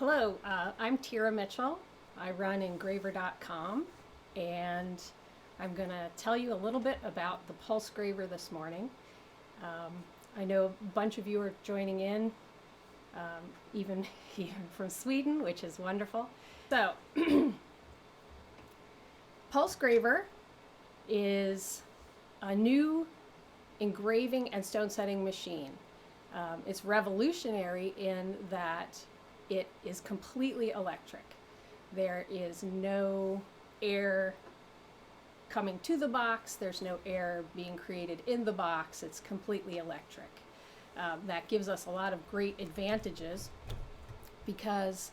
Hello, I'm Tira Mitchell. I run Engraver.com, and I'm going to tell you a little bit about the PulseGraver this morning. I know a bunch of you are joining in, even from Sweden, which is wonderful. So, PulseGraver is a new engraving and stone setting machine. It's revolutionary in that it is completely electric. There is no air coming to the box. There's no air being created in the box. It's completely electric. That gives us a lot of great advantages because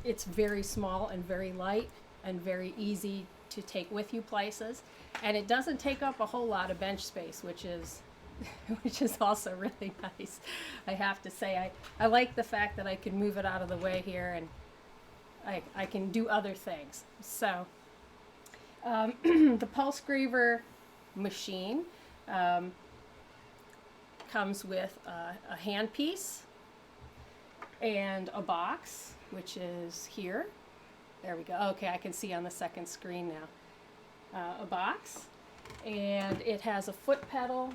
it's very small and very light and very easy to take with you places. And it doesn't take up a whole lot of bench space, which is also really nice. I have to say, I like the fact that I can move it out of the way here and I can do other things. So the PulseGraver machine comes with a handpiece and a box, which is here. There we go. Okay, I can see on the second screen now. A box, and it has a foot pedal.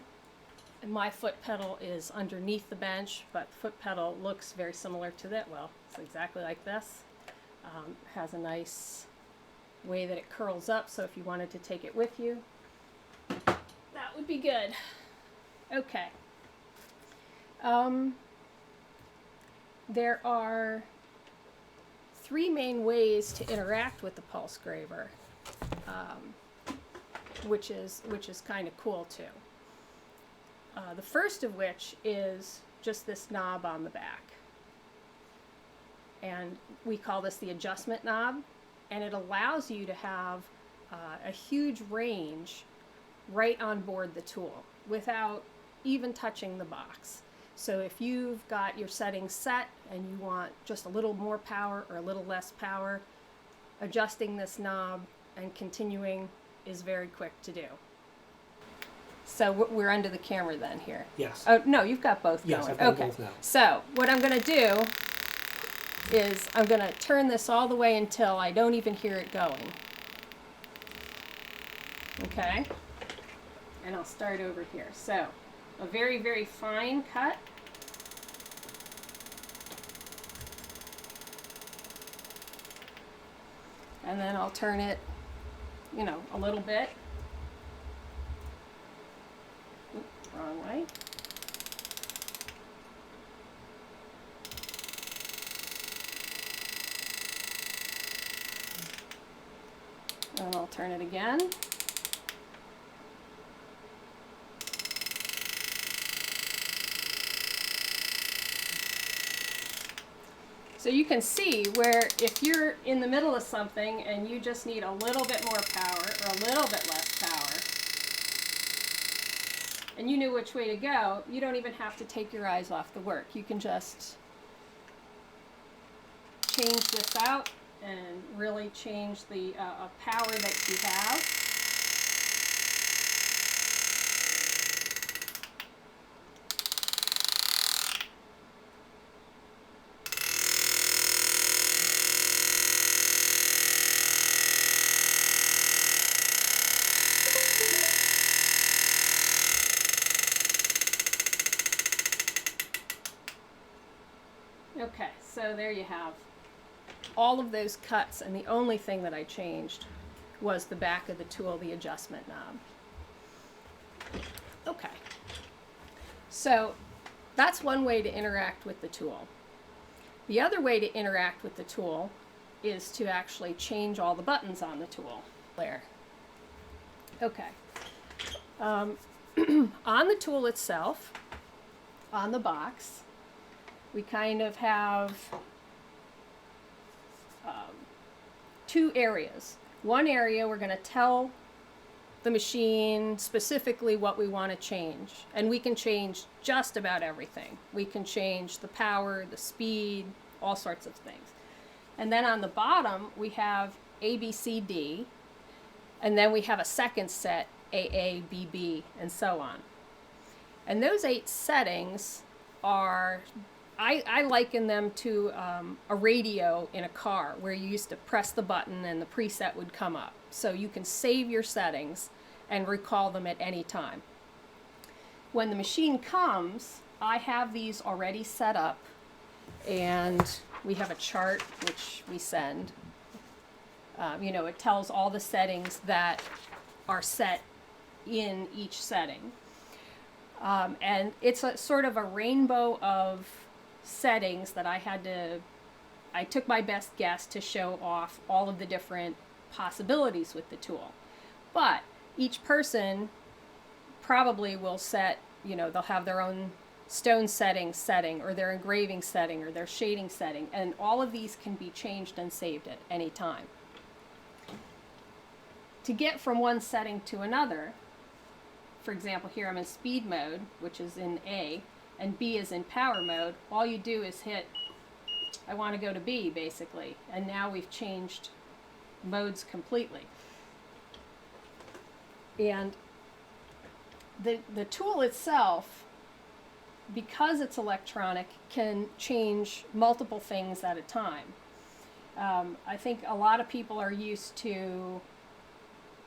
And my foot pedal is underneath the bench, but the foot pedal looks very similar to that. Well, it's exactly like this. Has a nice way that it curls up, so if you wanted to take it with you, that would be good. Okay. There are three main ways to interact with the PulseGraver, which is kind of cool too. The first of which is just this knob on the back. And we call this the adjustment knob. And it allows you to have a huge range right on board the tool without even touching the box. So if you've got your settings set and you want just a little more power or a little less power, adjusting this knob and continuing is very quick to do. So we're under the camera then here. Yes. Oh, no, you've got both going. Yes, I've got okay. both now. So what I'm going to do is I'm going to turn this all the way until I don't even hear it going. Okay? And I'll start over here. So a very, very fine cut. And then I'll turn it, a little bit. Wrong way. And I'll turn it again. So you can see where if you're in the middle of something and you just need a little bit more power or a little bit less power, and you knew which way to go, you don't even have to take your eyes off the work. You can just change this out and really change the power that you have. Okay, so there you have all of those cuts, and the only thing that I changed was the back of the tool, the adjustment knob. Okay, so that's one way to interact with the tool. The other way to interact with the tool is to actually change all the buttons on the tool. There. Okay. On the tool itself, on the box, we kind of have two areas. One area we're going to tell the machine specifically what we want to change, and we can change just about everything. We can change the power, the speed, all sorts of things. And then on the bottom we have A, B, C, D, and then we have a second set, AA, BB, and so on. And those 8 settings are I liken them to a radio in a car where you used to press the button and the preset would come up. So you can save your settings and recall them at any time. When the machine comes, I have these already set up, and we have a chart which we send. You know, it tells all the settings that are set in each setting. And it's a sort of a rainbow of settings that I took my best guess to show off all of the different possibilities with the tool. But each person probably will set, you know, they'll have their own stone setting or their engraving setting or their shading setting, and all of these can be changed and saved at any time. To get from one setting to another, for example, here I'm in speed mode, which is in A, and B is in power mode. All you do is hit, I want to go to B, basically, and now we've changed modes completely. And the tool itself, because it's electronic, can change multiple things at a time. I think a lot of people are used to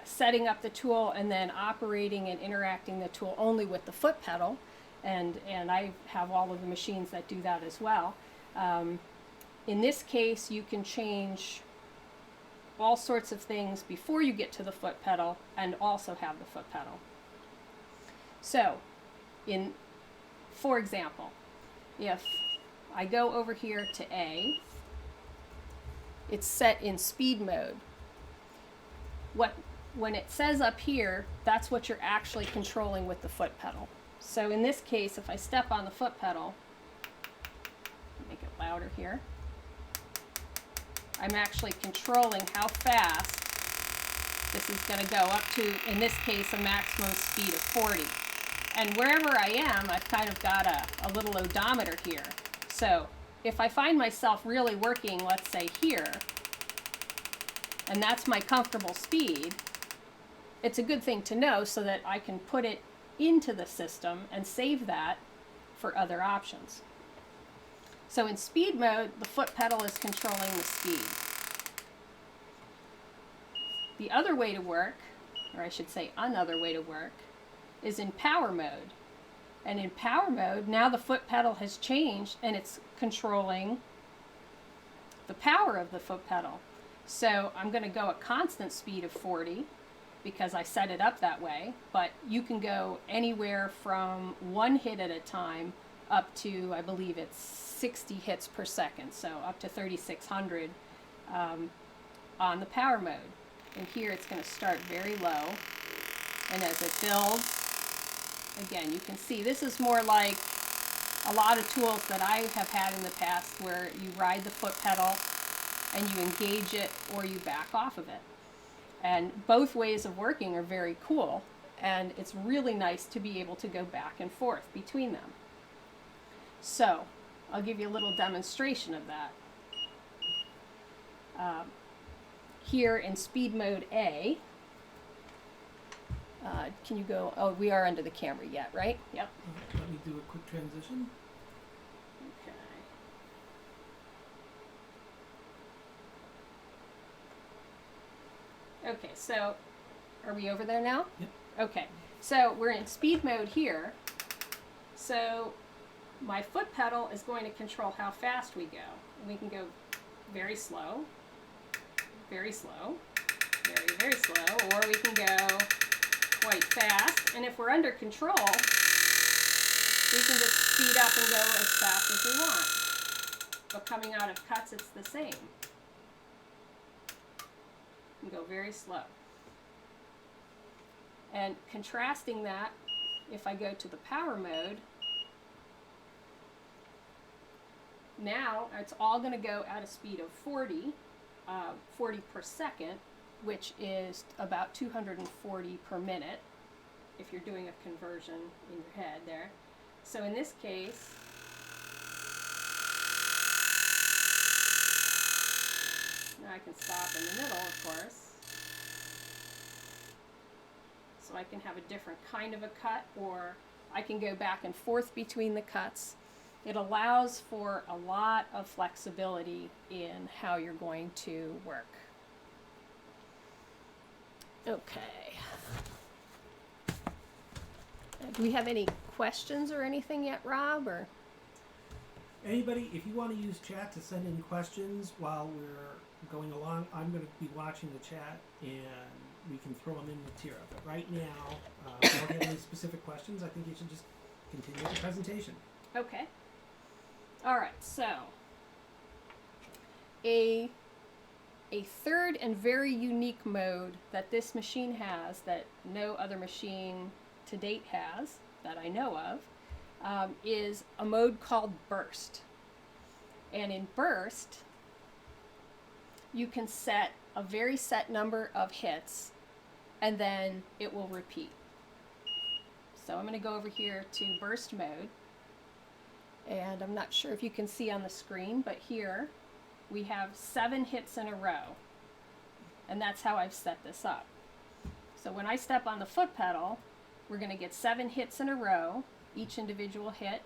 setting up the tool and then operating and interacting the tool only with the foot pedal, and I have all of the machines that do that as well. In this case, you can change all sorts of things before you get to the foot pedal and also have the foot pedal. So, for example, if I go over here to A, it's set in speed mode. When it says up here, that's what you're actually controlling with the foot pedal. So in this case, if I step on the foot pedal, make it louder here, I'm actually controlling how fast this is going to go up to, in this case, a maximum speed of 40. And wherever I am, I've kind of got a little odometer here. So if I find myself really working, let's say here, and that's my comfortable speed, it's a good thing to know so that I can put it into the system and save that for other options. So in speed mode, the foot pedal is controlling the speed. The other way to work, or I should say another way to work, is in power mode. And in power mode, now the foot pedal has changed and it's controlling the power of the foot pedal. So I'm going to go at constant speed of 40 because I set it up that way, but you can go anywhere from one hit at a time up to, I believe it's 60 hits per second, so up to 3,600 on the power mode. And here it's going to start very low, and as it builds, again, you can see this is more like a lot of tools that I have had in the past where you ride the foot pedal and you engage it or you back off of it. And both ways of working are very cool, and it's really nice to be able to go back and forth between them. So I'll give you a little demonstration of that. Here in speed mode A, can you go, oh, we are under the camera yet, right? Yep. Let me do a quick transition. Okay, so are we over there now? Yep. Okay, so we're in speed mode here. So my foot pedal is going to control how fast we go. We can go very slow, very slow, very, very slow, or we can go quite fast. And if we're under control, we can just speed up and go as fast as we want. But coming out of cuts, it's the same. And go very slow. And contrasting that, if I go to the power mode, now it's all going to go at a speed of 40 per second, which is about 240 per minute, if you're doing a conversion in your head there. So in this case, now I can stop in the middle, of course. So I can have a different kind of a cut, or I can go back and forth between the cuts. It allows for a lot of flexibility in how you're going to work. Okay. Do we have any questions or anything yet, Rob? Or Anybody, if you want to use chat to send in questions while we're going along, I'm going to be watching the chat and we can throw them in with Tira. But right now, if you don't have any specific questions, I think you should just continue the presentation. okay. All right. So a third and very unique mode that this machine has that no other machine to date has that I know of is a mode called burst. And in burst, you can set a very set number of hits and then it will repeat. So I'm going to go over here to burst mode. And I'm not sure if you can see on the screen, but here we have 7 hits in a row. And that's how I've set this up. So when I step on the foot pedal, we're going to get 7 hits in a row, each individual hit.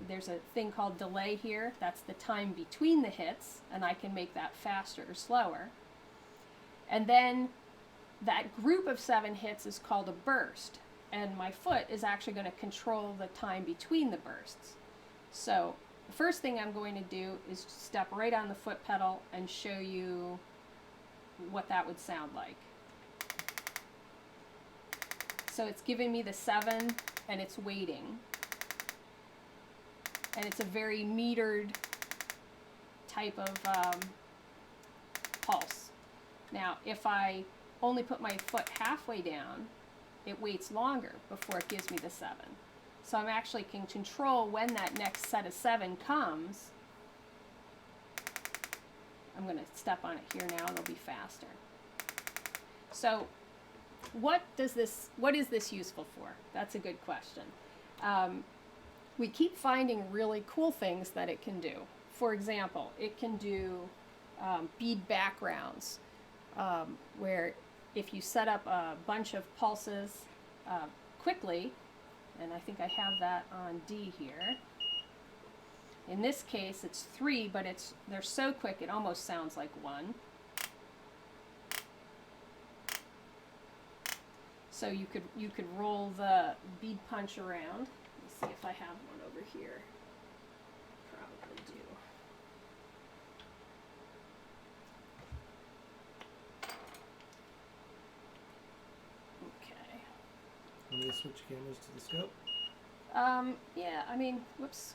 There's a thing called delay here. That's the time between the hits, and I can make that faster or slower. And then that group of 7 hits is called a burst. And my foot is actually going to control the time between the bursts. So the first thing I'm going to do is step right on the foot pedal and show you what that would sound like. So it's giving me the 7 and it's waiting. And it's a very metered type of pulse. Now, if I only put my foot halfway down, it waits longer before it gives me the 7. So I'm actually can control when that next set of 7 comes. I'm going to step on it here now, it'll be faster. So what is this useful for? That's a good question. We keep finding really cool things that it can do. For example, it can do bead backgrounds, where if you set up a bunch of pulses quickly, and I think I have that on D here. In this case, it's 3, but they're so quick it almost sounds like 1. So you could roll the bead punch around. Let's see if I have one over here. Probably do. Okay. Want me to switch cameras to the scope? Yeah, I mean, whoops.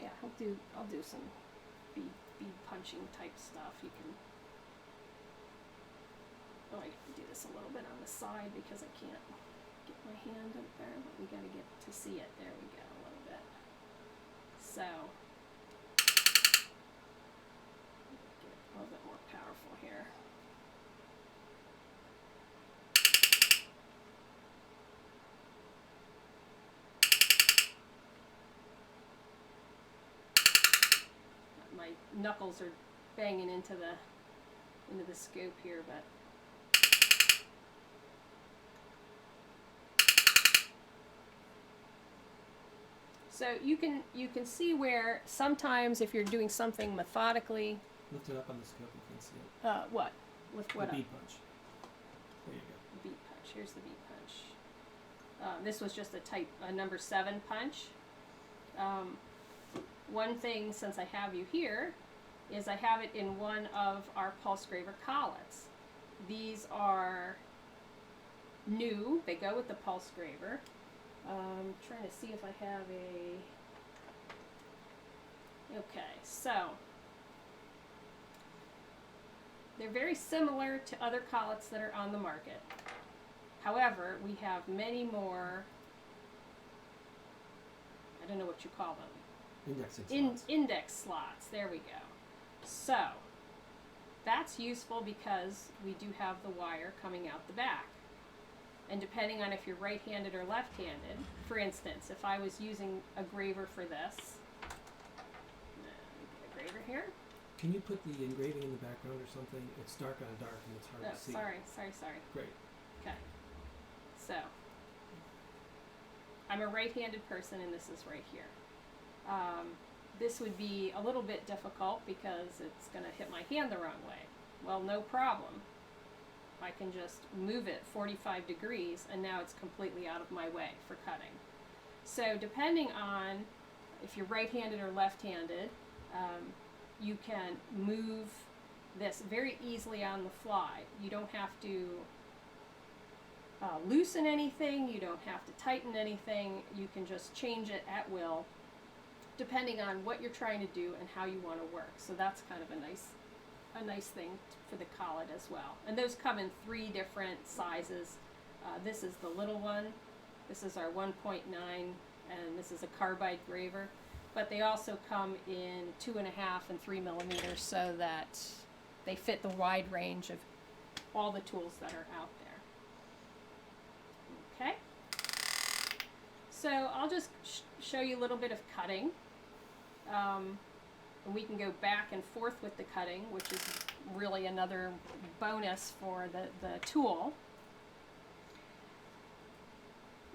Yeah, I'll do some bead punching type stuff. You can. Oh, I can do this a little bit on the side because I can't get my hand up there, but we gotta get to see it. There we go, a little bit. So, get it a little bit more powerful here. My knuckles are banging into the scope here, but so you can see where sometimes if you're doing something methodically. Lift it up on the scope, you can see it. What? Lift what up? The bead punch. There you go. The bead punch. Here's the bead punch. This was just a number 7 punch. One thing, since I have you here, is I have it in one of our PulseGraver Collets. These are new. They go with the PulseGraver. Trying to see if I have Okay, so they're very similar to other Collets that are on the market. However, we have many more, I don't know what you call them. Index slots. There we go. So that's useful because we do have the wire coming out the back. And depending on if you're right-handed or left-handed, for instance, if I was using a graver for this, get a graver here. Can you put the engraving in the background or something? It's dark on dark and it's hard to see. Sorry. Great. Okay. So I'm a right-handed person, and this is right here. This would be a little bit difficult because it's going to hit my hand the wrong way. Well, no problem. I can just move it 45 degrees, and now it's completely out of my way for cutting. So depending on if you're right-handed or left-handed, you can move this very easily on the fly. You don't have to loosen anything, you don't have to tighten anything, you can just change it at will depending on what you're trying to do and how you want to work. So that's kind of a nice thing for the collet as well. And those come in 3 different sizes. This is the little one, this is our 1.9, and this is a carbide graver. But they also come in 2.5 and 3 millimeters so that they fit the wide range of all the tools that are out there. Okay, so I'll just show you a little bit of cutting. And we can go back and forth with the cutting, which is really another bonus for the tool.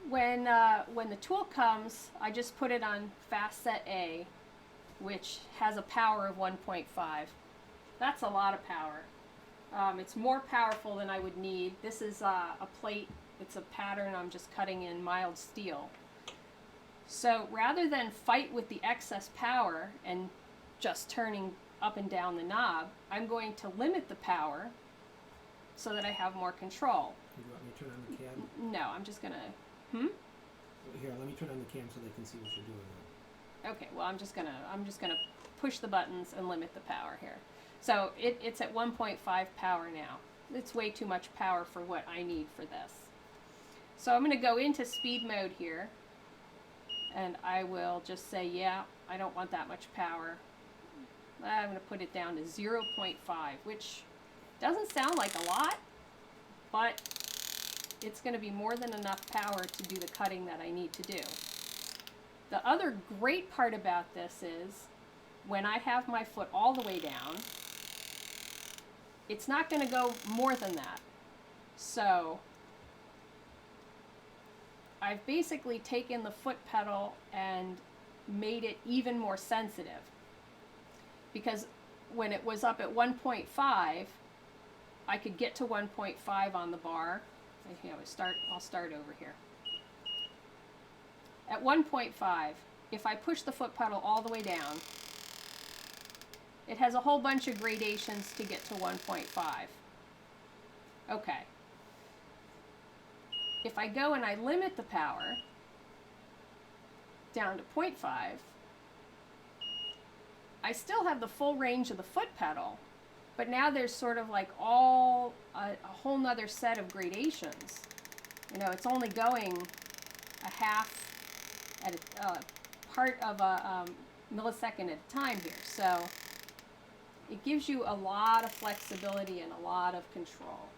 When the tool comes, I just put it on fast set A, which has a power of 1.5. That's a lot of power. It's more powerful than I would need. This is a plate, it's a pattern I'm just cutting in mild steel. So rather than fight with the excess power and just turning up and down the knob, I'm going to limit the power so that I have more control. Do you want me to turn on the cam? No, I'm just gonna, Here, let me turn on the cam so they can see what you're doing now. Okay, well I'm just gonna push the buttons and limit the power here. So it's at 1.5 power now. It's way too much power for what I need for this. So I'm gonna go into speed mode here, and I will just say, yeah, I don't want that much power. I'm gonna put it down to 0.5, which doesn't sound like a lot, but it's going to be more than enough power to do the cutting that I need to do. The other great part about this is when I have my foot all the way down, it's not going to go more than that. So I've basically taken the foot pedal and made it even more sensitive, because when it was up at 1.5, I could get to 1.5 on the bar. I'll start over here. At 1.5, if I push the foot pedal all the way down, it has a whole bunch of gradations to get to 1.5. Okay. If I go and I limit the power down to 0.5, I still have the full range of the foot pedal, but now there's sort of like a whole nother set of gradations. You know, it's only going a half at a part of a millisecond at a time here. So it gives you a lot of flexibility and a lot of control.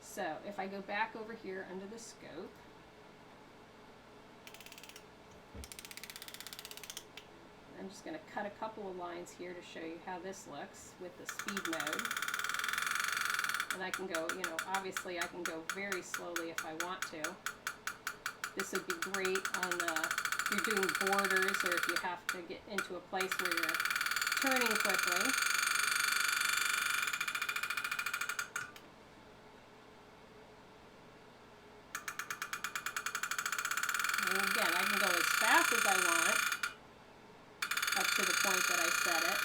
So if I go back over here under the scope, I'm just going to cut a couple of lines here to show you how this looks with the speed mode. And I can go, you know, obviously I can go very slowly if I want to. This would be great on if you're doing borders, or if you have to get into a place where you're turning quickly. And again, I can go as fast as I want, up to the point that I set it.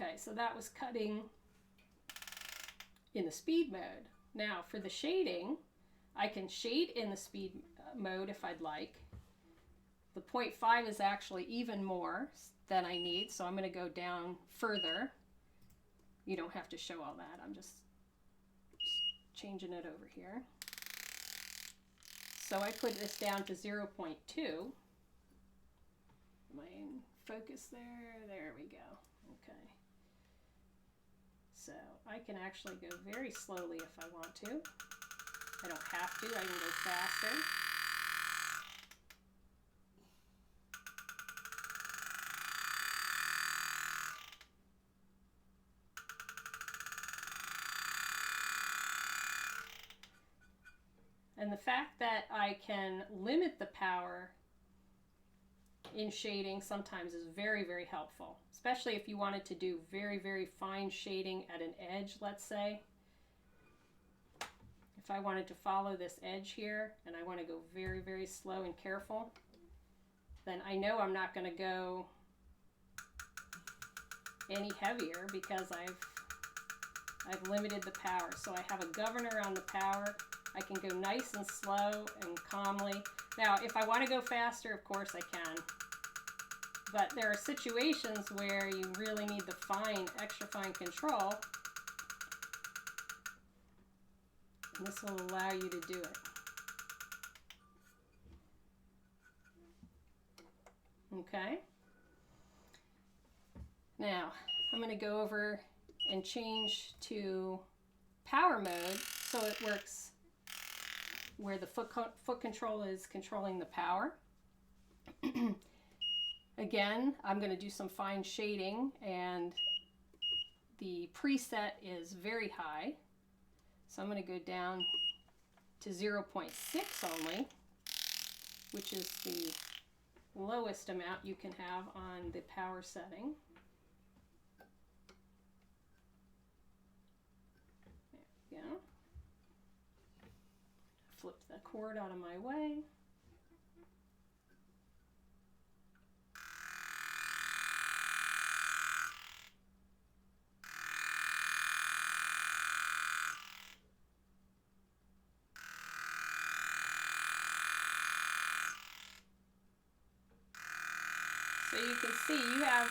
Okay, so that was cutting in the speed mode. Now for the shading, I can shade in the speed mode if I'd like. The 0.5 is actually even more than I need, so I'm going to go down further. You don't have to show all that. I'm just changing it over here. So I put this down to 0.2. Am I in focus there? There we go. Okay. So I can actually go very slowly if I want to. I don't have to, I can go faster. And the fact that I can limit the power in shading sometimes is very, very helpful, especially if you wanted to do very, very fine shading at an edge, let's say. If I wanted to follow this edge here and I want to go very, very slow and careful, then I know I'm not going to go any heavier because I've limited the power. So I have a governor on the power. I can go nice and slow and calmly. Now, if I want to go faster, of course I can. But there are situations where you really need the fine, extra fine control. And this will allow you to do it. Okay. Now, I'm going to go over and change to power mode so it works where the foot control is controlling the power. Again, I'm going to do some fine shading, and the preset is very high. So I'm going to go down to 0.6 only, which is the lowest amount you can have on the power setting. There we go. Flip the cord out of my way. So you can see you have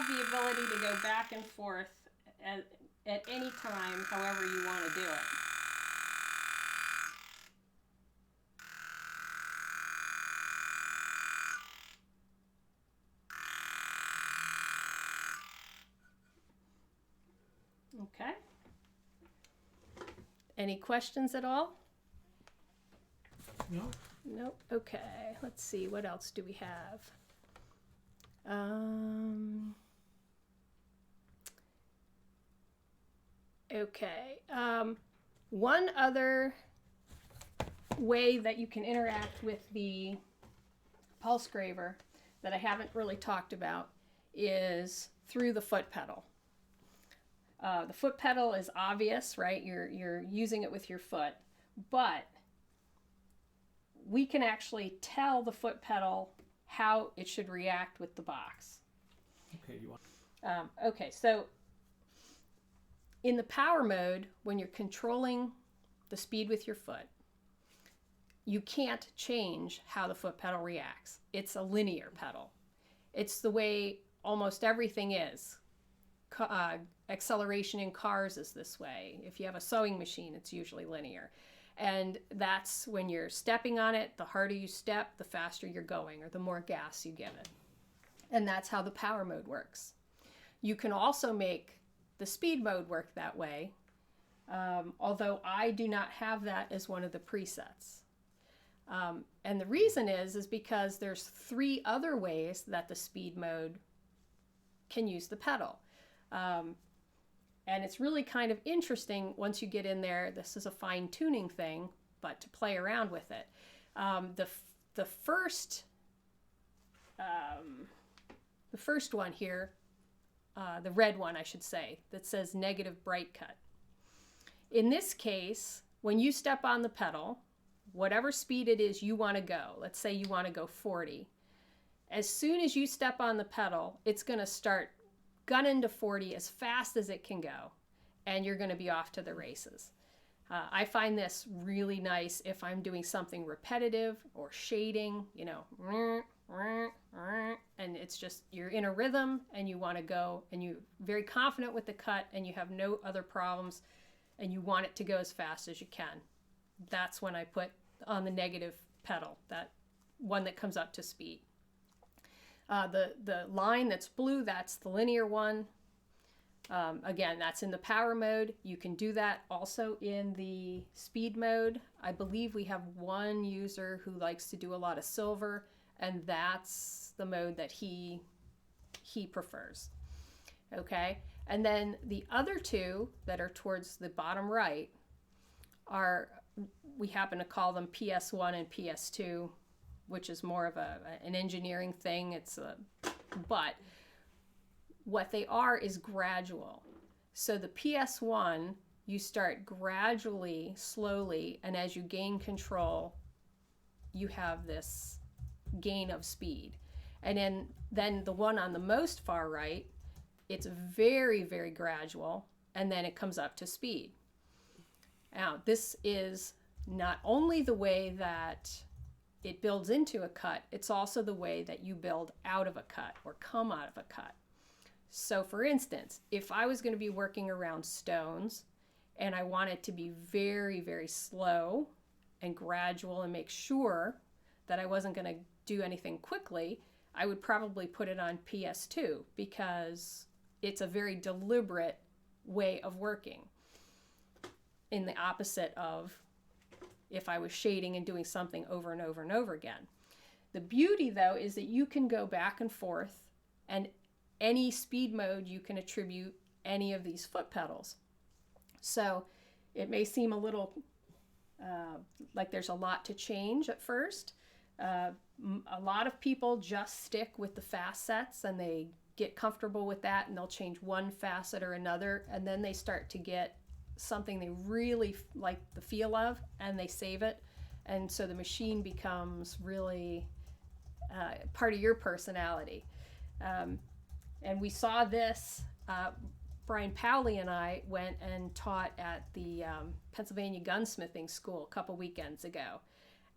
the ability to go back and forth at any time, however you want to do it. Okay. Any questions at all? No? Nope. Okay. Let's see. What else do we have? Okay. One other way that you can interact with the PulseGraver that I haven't really talked about is through the foot pedal. The foot pedal is obvious, right? You're using it with your foot, but we can actually tell the foot pedal how it should react with the box. Okay, you want? Okay, so in the power mode, when you're controlling the speed with your foot, you can't change how the foot pedal reacts. It's a linear pedal. It's the way almost everything is. Acceleration in cars is this way. If you have a sewing machine, it's usually linear. And that's when you're stepping on it, the harder you step, the faster you're going, or the more gas you give it. And that's how the power mode works. You can also make the speed mode work that way, although I do not have that as one of the presets. And the reason is because there's 3 other ways that the speed mode can use the pedal. And it's really kind of interesting once you get in there. This is a fine-tuning thing, but to play around with it. The first one here, the red one, I should say, that says negative bright cut. In this case, when you step on the pedal, whatever speed it is you want to go, let's say you want to go 40, as soon as you step on the pedal, it's going to start gunning to 40 as fast as it can go, and you're going to be off to the races. I find this really nice if I'm doing something repetitive or shading, you know, and it's just, you're in a rhythm and you want to go and you're very confident with the cut and you have no other problems and you want it to go as fast as you can. That's when I put on the negative pedal, that one that comes up to speed. The line that's blue, that's the linear one. Again, that's in the power mode. You can do that also in the speed mode. I believe we have one user who likes to do a lot of silver, and that's the mode that he prefers. Okay, and then the other two that are towards the bottom right are, we happen to call them PS1 and PS2, which is more of an engineering thing. But what they are is gradual. So the PS1, you start gradually, slowly, and as you gain control, you have this gain of speed. And then the one on the most far right, it's very, very gradual, and then it comes up to speed. Now, this is not only the way that it builds into a cut, it's also the way that you build out of a cut or come out of a cut. So for instance, if I was going to be working around stones and I wanted to be very, very slow and gradual and make sure that I wasn't going to do anything quickly, I would probably put it on PS2 because it's a very deliberate way of working, in the opposite of if I was shading and doing something over and over and over again. The beauty, though, is that you can go back and forth, and any speed mode you can attribute any of these foot pedals. So it may seem a little like there's a lot to change at first. A lot of people just stick with the facets and they get comfortable with that, and they'll change one facet or another, and then they start to get something they really like the feel of, and they save it, and so the machine becomes really part of your personality. And we saw this, Brian Powley and I went and taught at the Pennsylvania Gunsmithing School a couple weekends ago,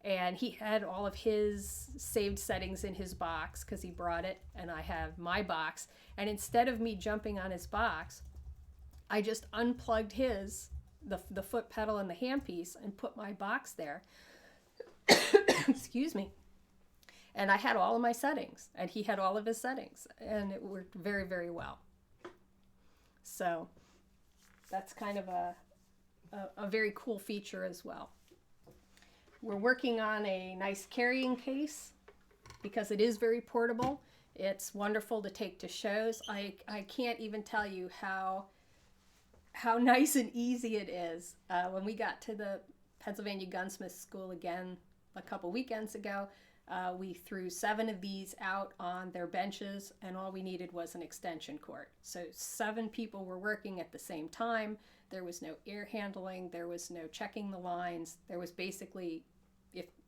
and he had all of his saved settings in his box because he brought it, and I have my box, and instead of me jumping on his box, I just unplugged the foot pedal and the handpiece and put my box there. Excuse me. And I had all of my settings, and he had all of his settings, and it worked very, very well. So that's kind of a very cool feature as well. We're working on a nice carrying case because it is very portable. It's wonderful to take to shows. I can't even tell you how nice and easy it is. When we got to the Pennsylvania Gunsmith School again a couple weekends ago, we threw 7 of these out on their benches, and all we needed was an extension cord. So 7 people were working at the same time. There was no air handling. There was no checking the lines. There was basically,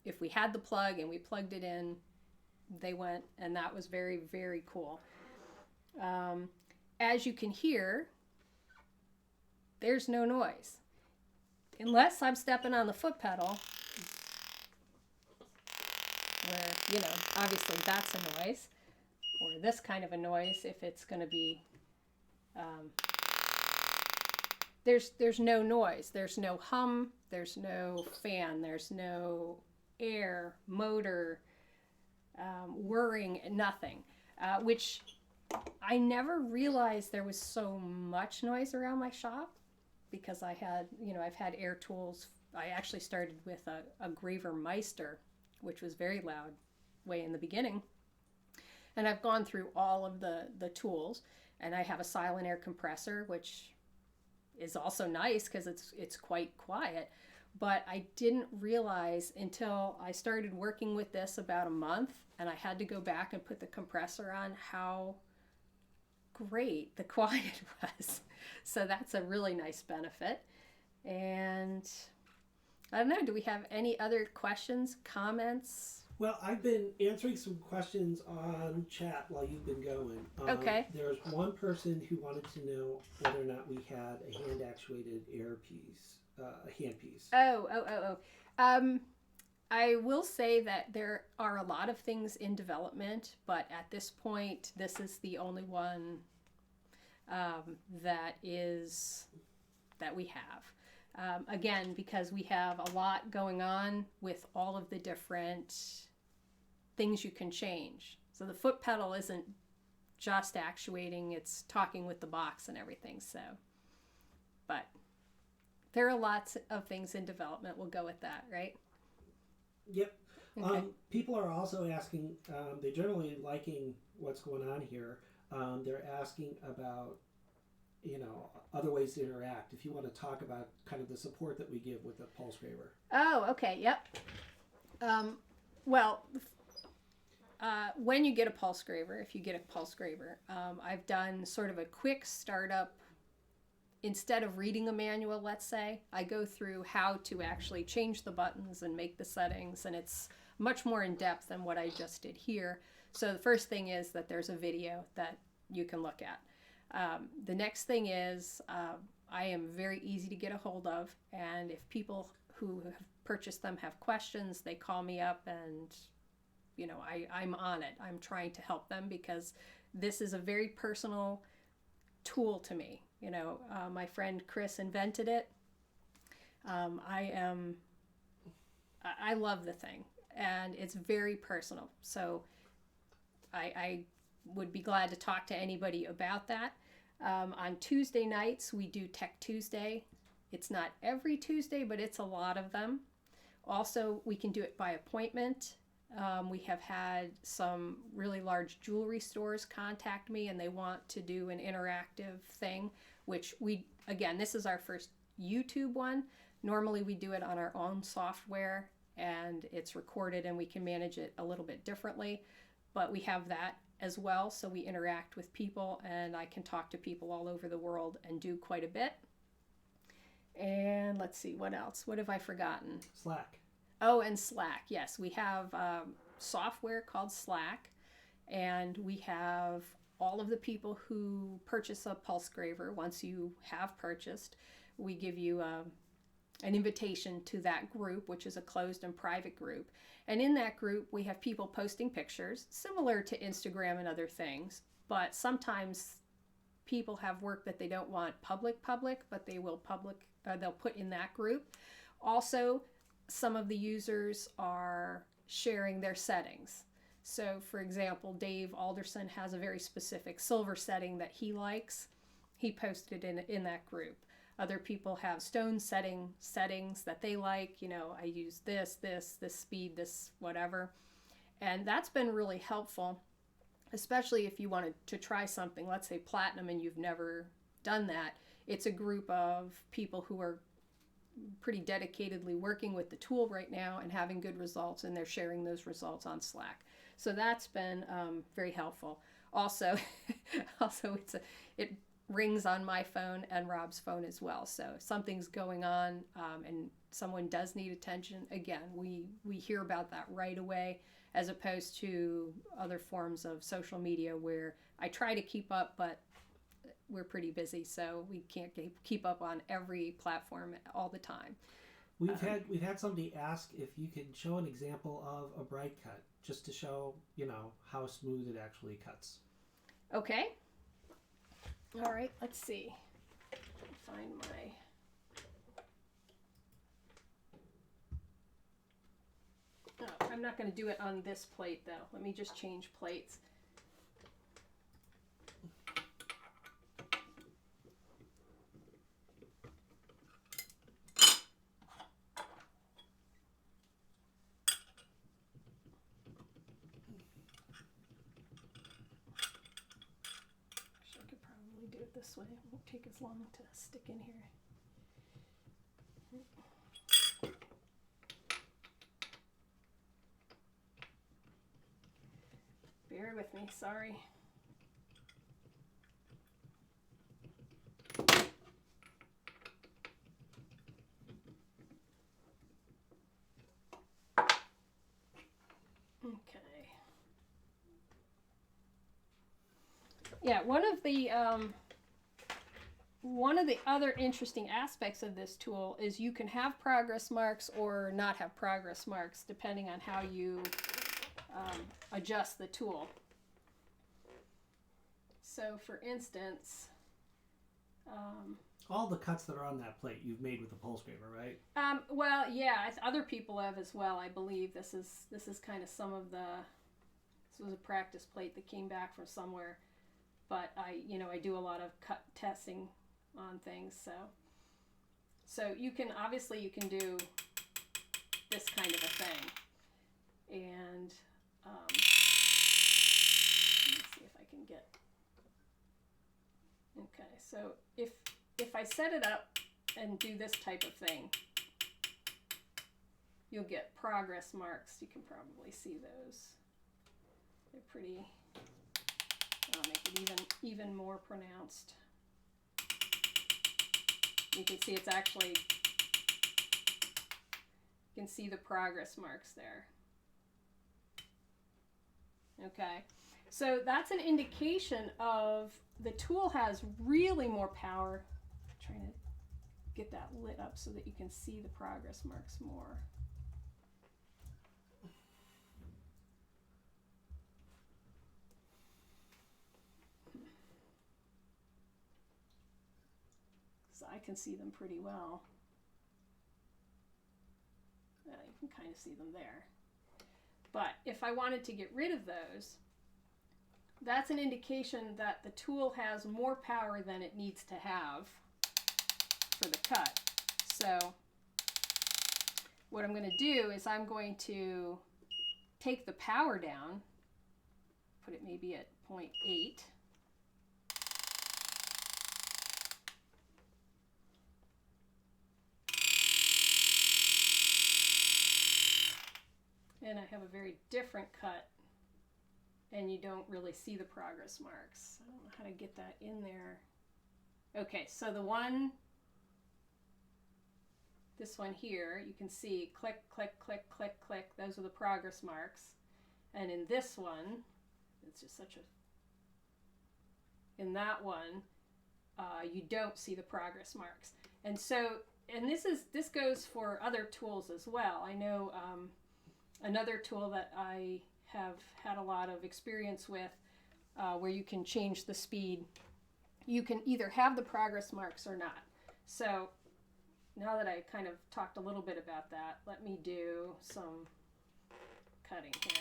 if we had the plug and we plugged it in, they went, and that was very, very cool. As you can hear, there's no noise. Unless I'm stepping on the foot pedal, where, obviously that's a noise, or this kind of a noise if it's going to be, there's no noise, there's no hum, there's no fan, there's no air, motor, whirring, nothing, which I never realized there was so much noise around my shop, because I've had air tools. I actually started with a Graver Meister, which was very loud way in the beginning. And I've gone through all of the tools, and I have a silent air compressor, which is also nice because it's quite quiet. But I didn't realize until I started working with this about a month, and I had to go back and put the compressor on, how great the quiet was. So that's a really nice benefit. And I don't know, do we have any other questions, comments? Well, I've been answering some questions on chat while you've been going. Okay. There's one person who wanted to know whether or not we had a hand-actuated air piece, a hand piece. Oh. I will say that there are a lot of things in development, but at this point, this is the only one that we have. Again, because we have a lot going on with all of the different things you can change. So the foot pedal isn't just actuating, it's talking with the box and everything. So, but there are lots of things in development. We'll go with that, right? Yep. Okay. People are also asking, they're generally liking what's going on here. They're asking about, other ways to interact. If you want to talk about kind of the support that we give with the PulseGraver. Oh, okay, yep. Well, when you get a PulseGraver, if you get a PulseGraver, I've done sort of a quick startup. Instead of reading a manual, let's say, I go through how to actually change the buttons and make the settings, and it's much more in depth than what I just did here. So the first thing is that there's a video that you can look at. The next thing is I am very easy to get a hold of, and if people who have purchased them have questions, they call me up, and I'm on it. I'm trying to help them because this is a very personal tool to me. My friend Chris invented it. I love the thing, and it's very personal. So I would be glad to talk to anybody about that. On Tuesday nights, we do Tech Tuesday. It's not every Tuesday, but it's a lot of them. Also, we can do it by appointment. We have had some really large jewelry stores contact me, and they want to do an interactive thing, which this is our first YouTube one. Normally we do it on our own software, and it's recorded, and we can manage it a little bit differently, but we have that as well, so we interact with people, and I can talk to people all over the world and do quite a bit. And let's see, what else? What have I forgotten? Slack. Oh, and Slack. Yes, we have software called Slack, and we have all of the people who purchase a PulseGraver. Once you have purchased, we give you an invitation to that group, which is a closed and private group. And in that group, we have people posting pictures, similar to Instagram and other things, but sometimes people have work that they don't want public, but they will they'll put in that group. Also, some of the users are sharing their settings. So, for example, Dave Alderson has a very specific silver setting that he likes. He posted it in that group. Other people have stone settings that they like. I use this speed, this whatever. And that's been really helpful, especially if you wanted to try something, let's say platinum, and you've never done that. It's a group of people who are pretty dedicatedly working with the tool right now and having good results, and they're sharing those results on Slack. So that's been very helpful. Also, it rings on my phone and Rob's phone as well. So if something's going on and someone does need attention, again, we hear about that right away, as opposed to other forms of social media where I try to keep up, but we're pretty busy, so we can't keep up on every platform all the time. We've had somebody ask if you could show an example of a bright cut, just to show how smooth it actually cuts. Okay. All right. Let's see. Find my. Oh, I'm not going to do it on this plate though. Let me just change plates. This way, it won't take as long to stick in here. Bear with me, sorry. Okay. Yeah, one of the other interesting aspects of this tool is you can have progress marks or not have progress marks depending on how you adjust the tool. So for instance, all the cuts that are on that plate you've made with the PulseGraver, right? Well, yeah, other people have as well. I believe this is kind of some of This was a practice plate that came back from somewhere, but I do a lot of cut testing on things, so you can do this kind of a thing, and let me see if I can get. Okay, so if I set it up and do this type of thing, you'll get progress marks. You can probably see those. They're pretty. I'll make it even more pronounced. You can see it's actually. You can see the progress marks there. Okay, so that's an indication of the tool has really more power. I'm trying to get that lit up so that you can see the progress marks more. So I can see them pretty well. You can kind of see them there. But if I wanted to get rid of those, that's an indication that the tool has more power than it needs to have for the cut. So what I'm going to do is I'm going to take the power down, put it maybe at 0.8. And I have a very different cut, and you don't really see the progress marks. I don't know how to get that in there. Okay, so this one here, you can see click, click, click, click, click. Those are the progress marks. And in this one, it's just in that one, you don't see the progress marks. And so, and this goes for other tools as well. I know another tool that I have had a lot of experience with, where you can change the speed. You can either have the progress marks or not. So now that I kind of talked a little bit about that, let me do some cutting here.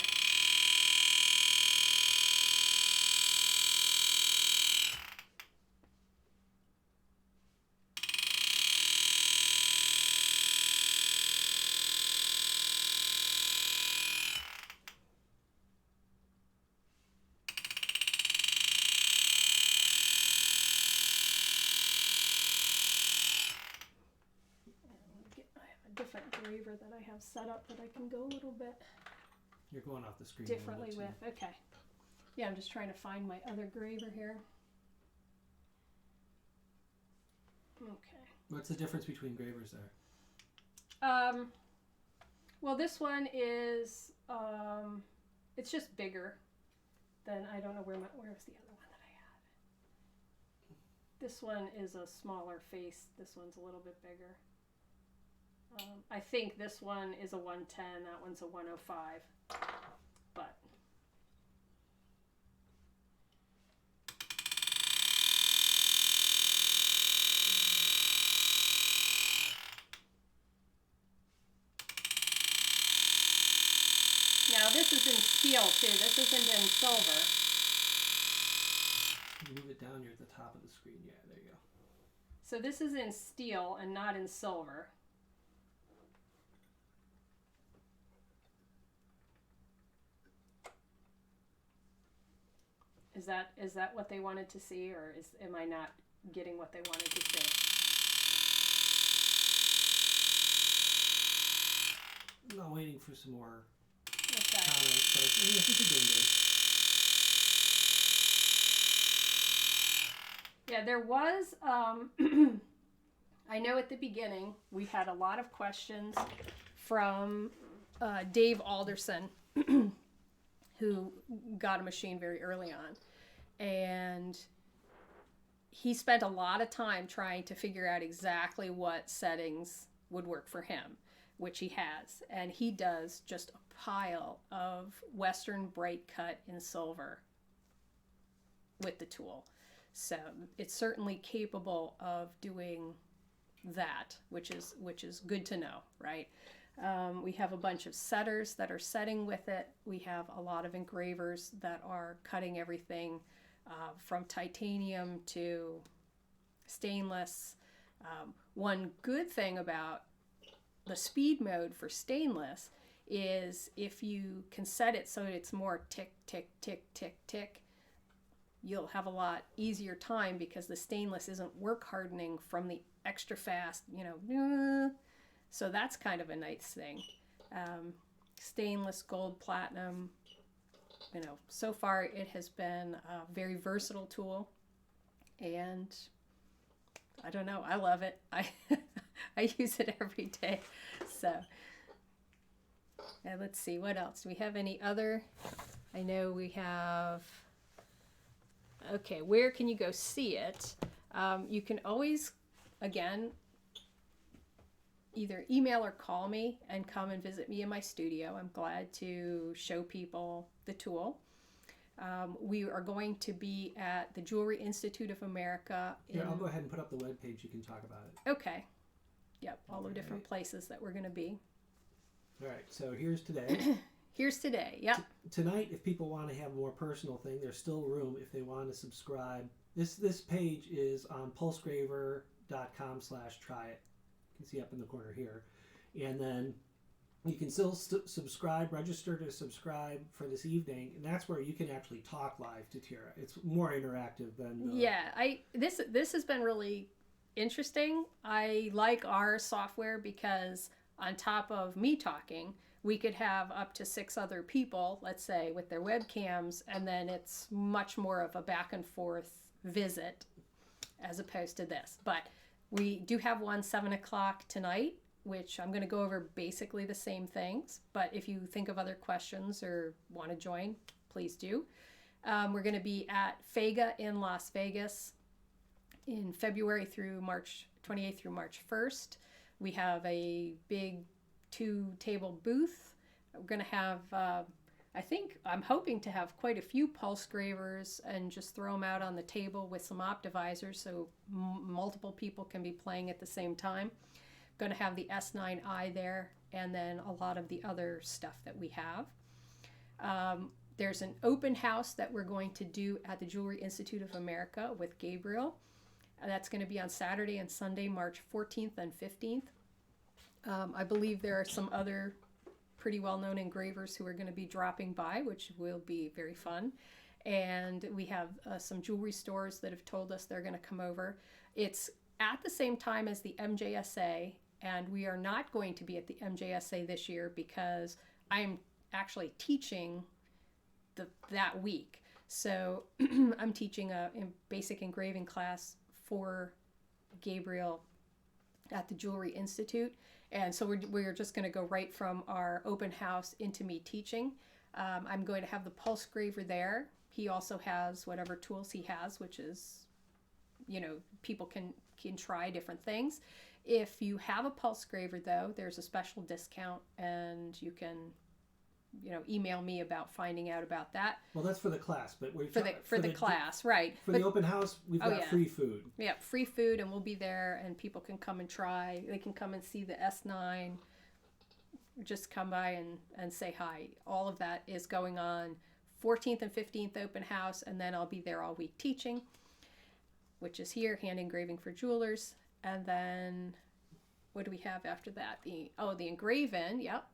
Different graver that I have set up that I can go a little bit. You're going off the screen differently with. Okay. Yeah, I'm just trying to find my other graver here. Okay. What's the difference between gravers there? Well, this one is it's just bigger than, I don't know where was the other one that I had. This one is a smaller face. This one's a little bit bigger. I think this one is a 110, that one's a 105, but now this is in steel too, this isn't in silver. Move it down, you're at the top of the screen. Yeah, there you go. So this is in steel and not in silver. Is that what they wanted to see, or am I not getting what they wanted to see? I'm waiting for some more Okay. comments, but I think you're doing good. Yeah, there was, I know at the beginning we had a lot of questions from Dave Alderson, who got a machine very early on. And he spent a lot of time trying to figure out exactly what settings would work for him, which he has. And he does just a pile of Western bright cut in silver with the tool. So it's certainly capable of doing that, which is good to know, right? We have a bunch of setters that are setting with it. We have a lot of engravers that are cutting everything from titanium to stainless. One good thing about the speed mode for stainless is if you can set it so it's more tick, tick, tick, tick, tick, you'll have a lot easier time because the stainless isn't work hardening from the extra fast, so that's kind of a nice thing. Stainless, gold, platinum, so far it has been a very versatile tool, and I don't know, I love it. I use it every day. So, and let's see, what else? Do we have any other? I know we have, okay, where can you go see it? You can always, again, either email or call me and come and visit me in my studio. I'm glad to show people the tool. We are going to be at the Jewelry Institute of America. I'll go ahead and put up the webpage. You can talk about it. Okay. Yep, all the different places that we're going to be. All right, so here's today. Here's today, yep. Tonight, if people want to have a more personal thing, there's still room if they want to subscribe. This page is on pulsegraver.com/tryit. You can see up in the corner here. And then you can still subscribe, register to subscribe for this evening, and that's where you can actually talk live to Tira. It's more interactive than... This has been really interesting. I like our software because on top of me talking, we could have up to 6 other people, let's say, with their webcams, and then it's much more of a back and forth visit as opposed to this. But we do have one 7 o'clock tonight, which I'm going to go over basically the same things. But if you think of other questions or want to join, please do. We're going to be at FEGA in Las Vegas in February through March 28th through March 1st. We have a big 2-table booth. We're going to have, I'm hoping to have quite a few PulseGravers and just throw them out on the table with some optivisors so multiple people can be playing at the same time. Going to have the S9i there, and then a lot of the other stuff that we have. There's an open house that we're going to do at the Jewelry Institute of America with Gabriel. That's going to be on Saturday and Sunday, March 14th and 15th. I believe there are some other pretty well-known engravers who are going to be dropping by, which will be very fun. And we have some jewelry stores that have told us they're going to come over. It's at the same time as the MJSA, and we are not going to be at the MJSA this year because I'm actually teaching that week. So I'm teaching a basic engraving class for Gabriel at the Jewelry Institute. And so we're just going to go right from our open house into me teaching. I'm going to have the PulseGraver there. He also has whatever tools he has, which is, people can try different things. If you have a PulseGraver, though, there's a special discount, and you can email me about finding out about that. Well, that's for the class, but we're for the class, right? For the open house, we've got free food. Yeah, free food, and we'll be there, and people can come and try. They can come and see the S9. Just come by and say hi. All of that is going on 14th and 15th open house, and then I'll be there all week teaching, which is here, hand engraving for jewelers. And then what do we have after that? The Engraving, yep,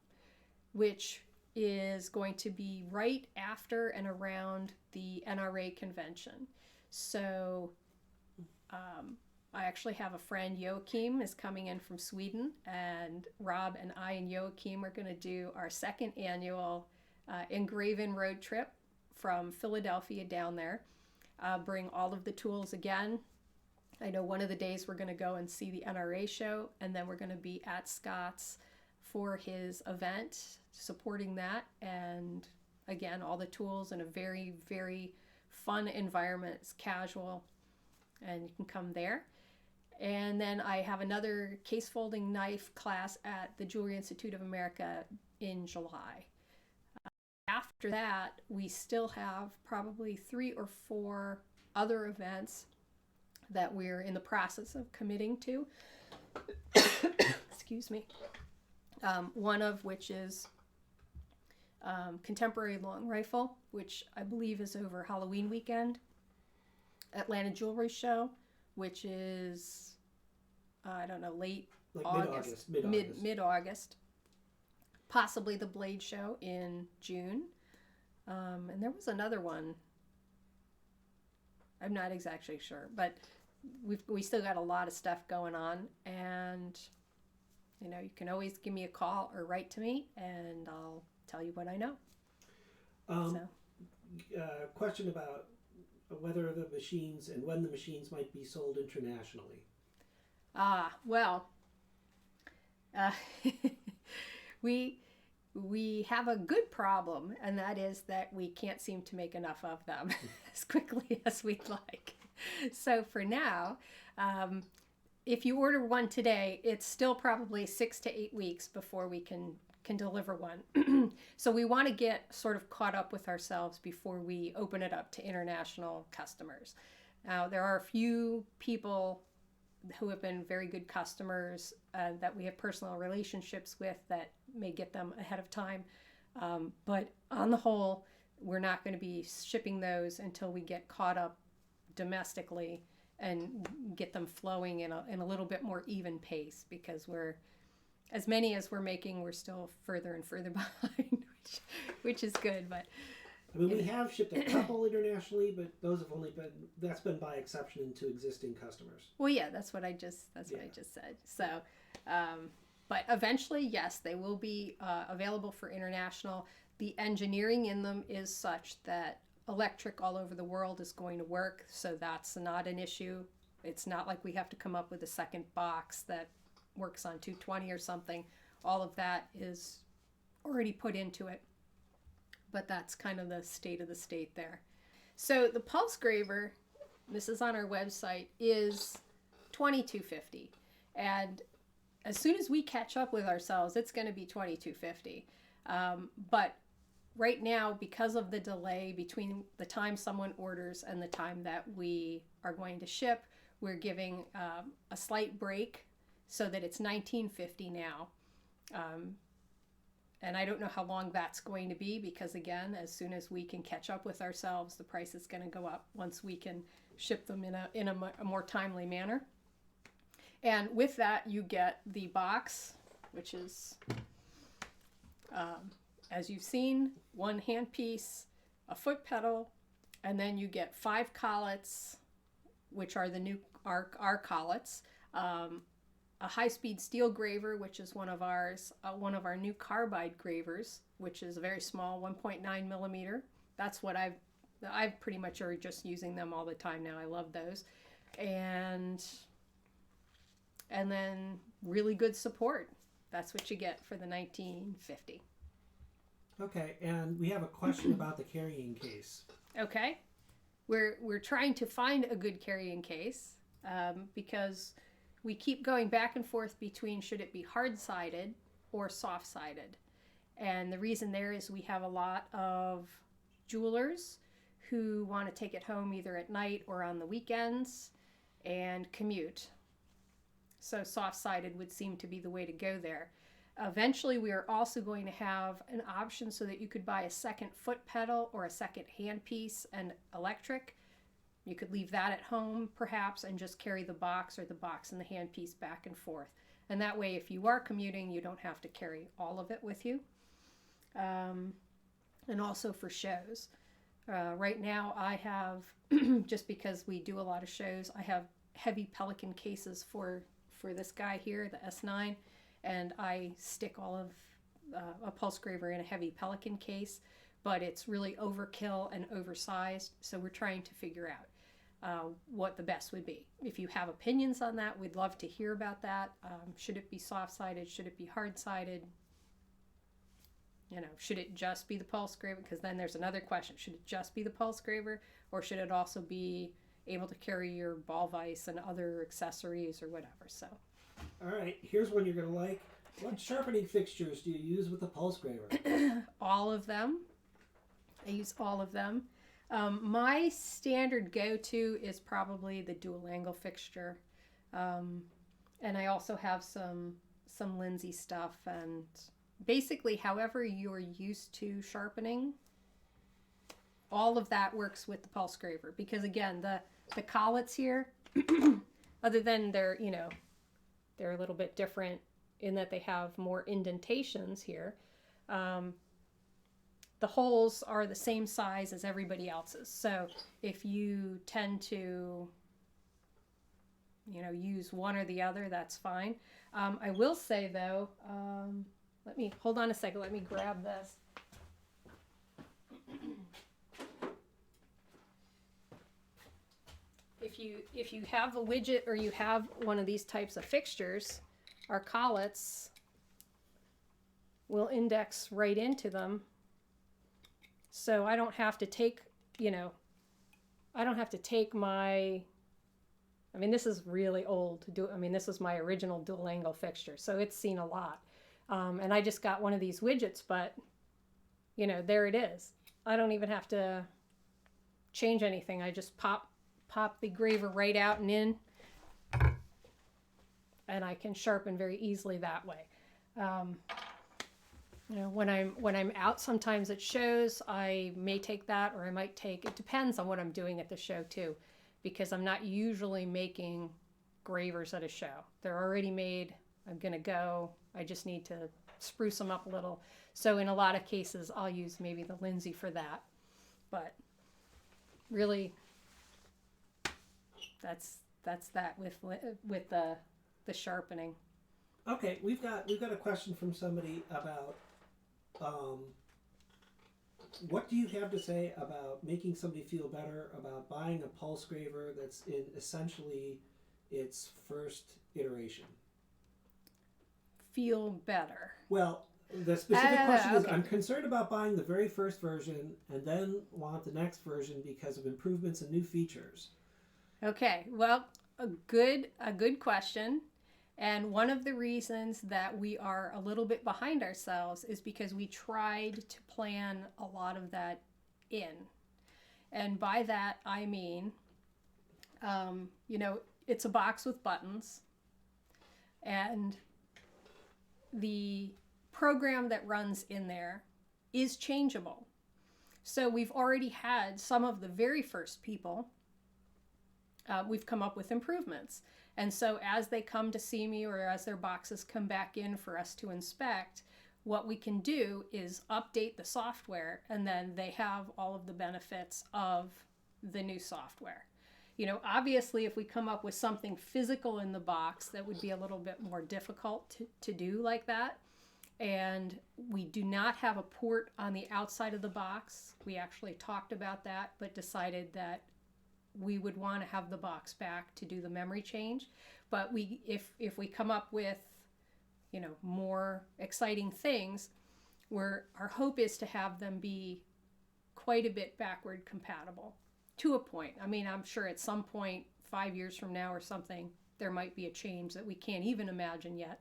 which is going to be right after and around the NRA convention. So I actually have a friend, Joachim, is coming in from Sweden, and Rob and I and Joachim are going to do our 2nd annual Engraving road trip from Philadelphia down there. Bring all of the tools again. I know one of the days we're going to go and see the NRA show, and then we're going to be at Scott's for his event, supporting that. And again, all the tools in a very, very fun environment. It's casual, and you can come there. And then I have another case folding knife class at the Jewelry Institute of America in July. After that, we still have probably 3 or 4 other events that we're in the process of committing to. Excuse me. One of which is Contemporary Long Rifle, which I believe is over Halloween weekend. Atlanta Jewelry Show, which is, I don't know, late Like August. mid-August. Mid-August. Possibly the Blade Show in June. And there was another one. I'm not exactly sure, but we still got a lot of stuff going on, and you can always give me a call or write to me, and I'll tell you what I know. Question about whether the machines and when the machines might be sold internationally. Well, we have a good problem, and that is that we can't seem to make enough of them as quickly as we'd like. So for now, if you order one today, it's still probably 6 to 8 weeks before we can deliver one. So we want to get sort of caught up with ourselves before we open it up to international customers. Now, there are a few people who have been very good customers that we have personal relationships with that may get them ahead of time. But on the whole, we're not going to be shipping those until we get caught up domestically and get them flowing in a little bit more even pace, because as many as we're making, we're still further and further behind, which is good. But I mean, we have shipped a couple internationally, but those have only that's been by exception and to existing customers. Well, yeah, that's what I just said. So, but eventually, yes, they will be available for international. The engineering in them is such that electric all over the world is going to work, so that's not an issue. It's not like we have to come up with a second box that works on 220 or something. All of that is already put into it. But that's kind of the state there. So the PulseGraver, this is on our website, is $22.50. And as soon as we catch up with ourselves, it's going to be $22.50. But right now, because of the delay between the time someone orders and the time that we are going to ship, we're giving a slight break so that it's $19.50 now. And I don't know how long that's going to be, because again, as soon as we can catch up with ourselves, the price is going to go up once we can ship them in a more timely manner. And with that, you get the box, which is, as you've seen, one handpiece, a foot pedal, and then you get 5 collets, which are the new our collets. A high-speed steel graver, which is one of ours, one of our new carbide gravers, which is a very small 1.9 millimeter. That's what I've pretty much are just using them all the time now. I love those. And then really good support. That's what you get for the $19.50. Okay, and we have a question about the carrying case. Okay. We're trying to find a good carrying case because we keep going back and forth between should it be hard-sided or soft-sided. And the reason there is we have a lot of jewelers who want to take it home either at night or on the weekends and commute. So soft-sided would seem to be the way to go there. Eventually, we are also going to have an option so that you could buy a second foot pedal or a second handpiece and electric. You could leave that at home, perhaps, and just carry the box or the box and the handpiece back and forth. And that way, if you are commuting, you don't have to carry all of it with you. And also for shows. Right now, I have, just because we do a lot of shows, I have heavy Pelican cases for this guy here, the S9, and I stick all of a PulseGraver in a heavy Pelican case, but it's really overkill and oversized, so we're trying to figure out what the best would be. If you have opinions on that, we'd love to hear about that. Should it be soft-sided? Should it be hard-sided? Should it just be the PulseGraver? Because then there's another question. Should it just be the PulseGraver, or should it also be able to carry your ball vise and other accessories or whatever? So, all right, here's one you're going to like. What sharpening fixtures do you use with the PulseGraver? All of them. I use all of them. My standard go-to is probably the dual angle fixture. And I also have some some Lindsay stuff, and basically however you're used to sharpening, all of that works with the PulseGraver, because again, the Collets here, other than they're a little bit different in that they have more indentations here. The holes are the same size as everybody else's. So if you tend to, use one or the other, that's fine. I will say though, hold on a second. Let me grab this. If you have a widget or you have one of these types of fixtures, our Collets will index right into them. So I don't have to take, this is really old to do. This is my original dual angle fixture, so it's seen a lot. And I just got one of these widgets, but, there it is. I don't even have to change anything. I just pop the graver right out and in, and I can sharpen very easily that way. When I'm out sometimes at shows, I may take that, or I might take, it depends on what I'm doing at the show too, because I'm not usually making gravers at a show. They're already made. I'm gonna go. I just need to spruce them up a little. So in a lot of cases, I'll use maybe the Lindsay for that. But really, that's that with the sharpening. Okay, we've got a question from somebody about what do you have to say about making somebody feel better about buying a PulseGraver that's in essentially its first iteration? Feel better. Well, the specific question is, okay. I'm concerned about buying the very first version and then want the next version because of improvements and new features. Okay, well, a good question. And one of the reasons that we are a little bit behind ourselves is because we tried to plan a lot of that in. And by that, I mean, it's a box with buttons, and the program that runs in there is changeable. So we've already had some of the very first people, we've come up with improvements. And so as they come to see me, or as their boxes come back in for us to inspect, what we can do is update the software, and then they have all of the benefits of the new software. Obviously, if we come up with something physical in the box, that would be a little bit more difficult to do like that. And we do not have a port on the outside of the box. We actually talked about that, but decided that we would want to have the box back to do the memory change. But if we come up with, more exciting things, our hope is to have them be quite a bit backward compatible to a point. I'm sure at some point, 5 years from now or something, there might be a change that we can't even imagine yet.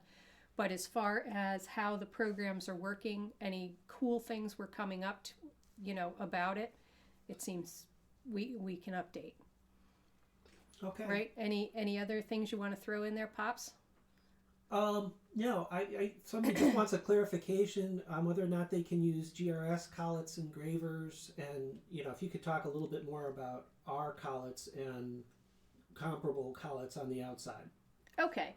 But as far as how the programs are working, any cool things we're coming up to, about it, it seems we can update. Okay. Right? Any other things you want to throw in there, Pops? No, somebody just wants a clarification on whether or not they can use GRS Collets engravers, and if you could talk a little bit more about our Collets and comparable Collets on the outside. Okay.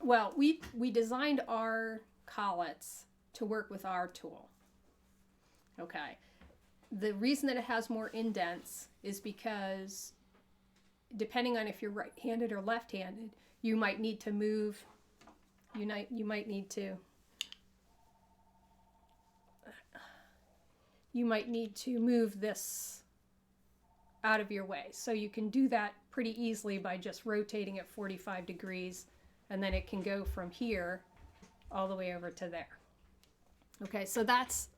Well, we designed our Collets to work with our tool. Okay. The reason that it has more indents is because depending on if you're right-handed or left-handed, you might need to move, you might need to move this out of your way. So you can do that pretty easily by just rotating it 45 degrees, and then it can go from here all the way over to there. Okay, so that's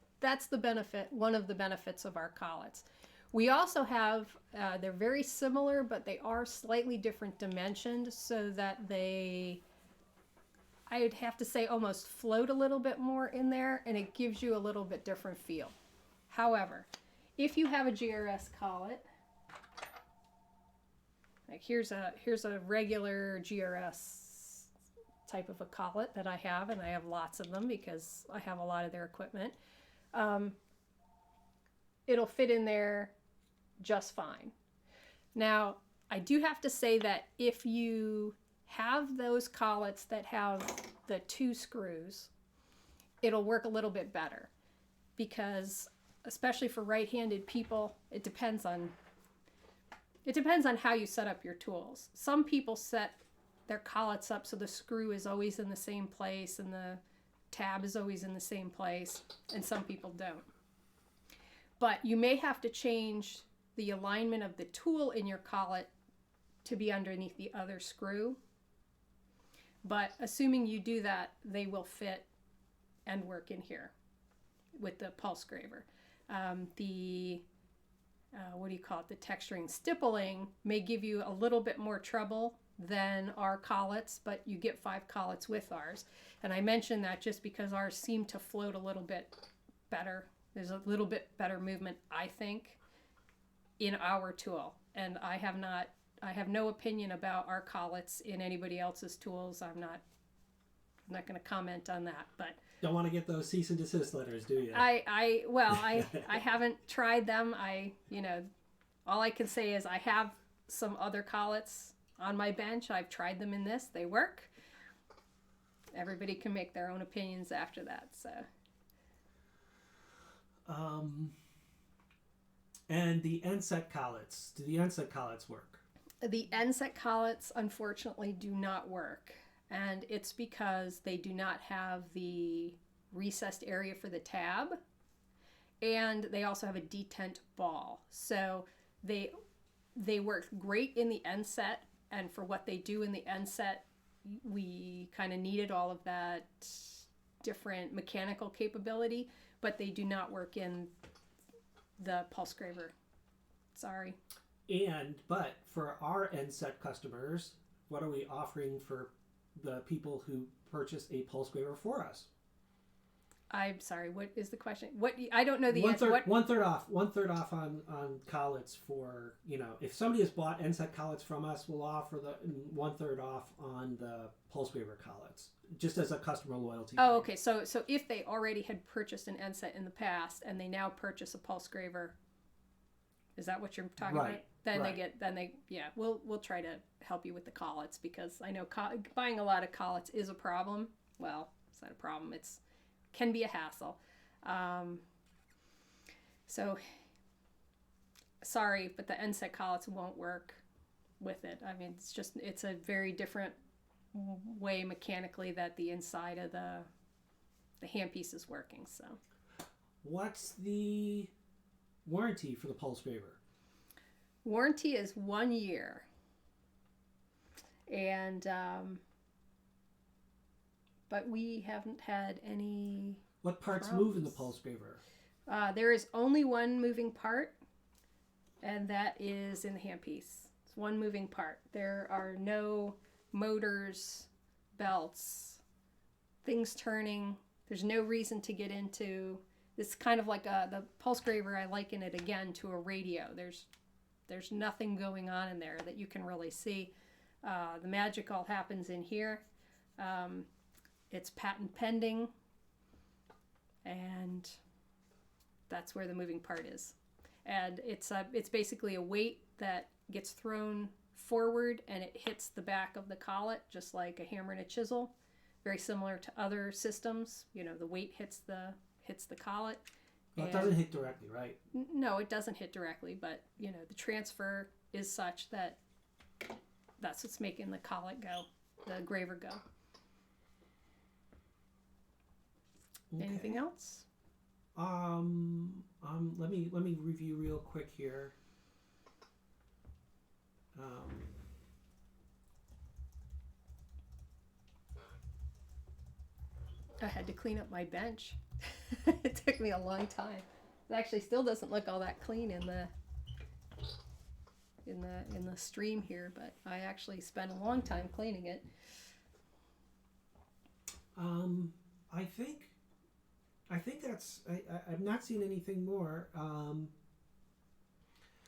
the benefit, one of the benefits of our Collets. We also have, they're very similar, but they are slightly different dimensioned so that I would have to say, almost float a little bit more in there, and it gives you a little bit different feel. However, if you have a GRS Collet, like here's a regular GRS type of a collet that I have, and I have lots of them because I have a lot of their equipment. It'll fit in there just fine. Now, I do have to say that if you have those collets that have the 2 screws, it'll work a little bit better, because especially for right-handed people, it depends on how you set up your tools. Some people set their collets up so the screw is always in the same place and the tab is always in the same place, and some people don't. But you may have to change the alignment of the tool in your collet to be underneath the other screw. But assuming you do that, they will fit and work in here with the PulseGraver. What do you call it? The texturing stippling may give you a little bit more trouble than our collets, but you get 5 collets with ours. And I mention that just because ours seem to float a little bit better. There's a little bit better movement, I think, in our tool. And I have no opinion about our collets in anybody else's tools. I'm not going to comment on that, but don't want to get those cease and desist letters, do you? I haven't tried them. All I can say is I have some other collets on my bench. I've tried them in this. They work. Everybody can make their own opinions after that. So. And the end-set collets. Do the end-set collets work? The end-set collets, unfortunately, do not work. And it's because they do not have the recessed area for the tab. And they also have a detent ball. So they work great in the end set. And for what they do in the end set, we kind of needed all of that different mechanical capability. But they do not work in the PulseGraver. Sorry. But for our end set customers, what are we offering for the people who purchase a PulseGraver for us? I'm sorry. What is the question? I don't know the answer. One third off on Collets for, if somebody has bought end set Collets from us, we'll offer the 1/3 off on the PulseGraver Collets, just as a customer loyalty. Oh, okay. So if they already had purchased an end set in the past and they now purchase a PulseGraver, is that what you're talking about? Then we'll try to help you with the Collets, because I know buying a lot of Collets is a problem. Well, it's not a problem. Can be a hassle. So sorry, but the end set Collets won't work with it. I mean, it's a very different way mechanically that the inside of the handpiece is working. So what's the warranty for the PulseGraver? Warranty is 1 year. And but we haven't had any. What parts problems. move in the PulseGraver? There is only one moving part, and that is in the handpiece. It's one moving part. There are no motors, belts, things turning. There's no reason to get into. It's kind of like the PulseGraver. I liken it again to a radio. There's nothing going on in there that you can really see. The magic all happens in here. It's patent pending, and that's where the moving part is. And it's basically a weight that gets thrown forward and it hits the back of the collet just like a hammer and a chisel. Very similar to other systems. The weight hits the collet. Well, it doesn't hit directly, right? No, it doesn't hit directly, but the transfer is such that that's what's making the collet go, the graver go. Okay. Anything else? Let me review real quick here. I had to clean up my bench. It took me a long time. It actually still doesn't look all that clean in the stream here, but I actually spent a long time cleaning it. I think that's. I've not seen anything more.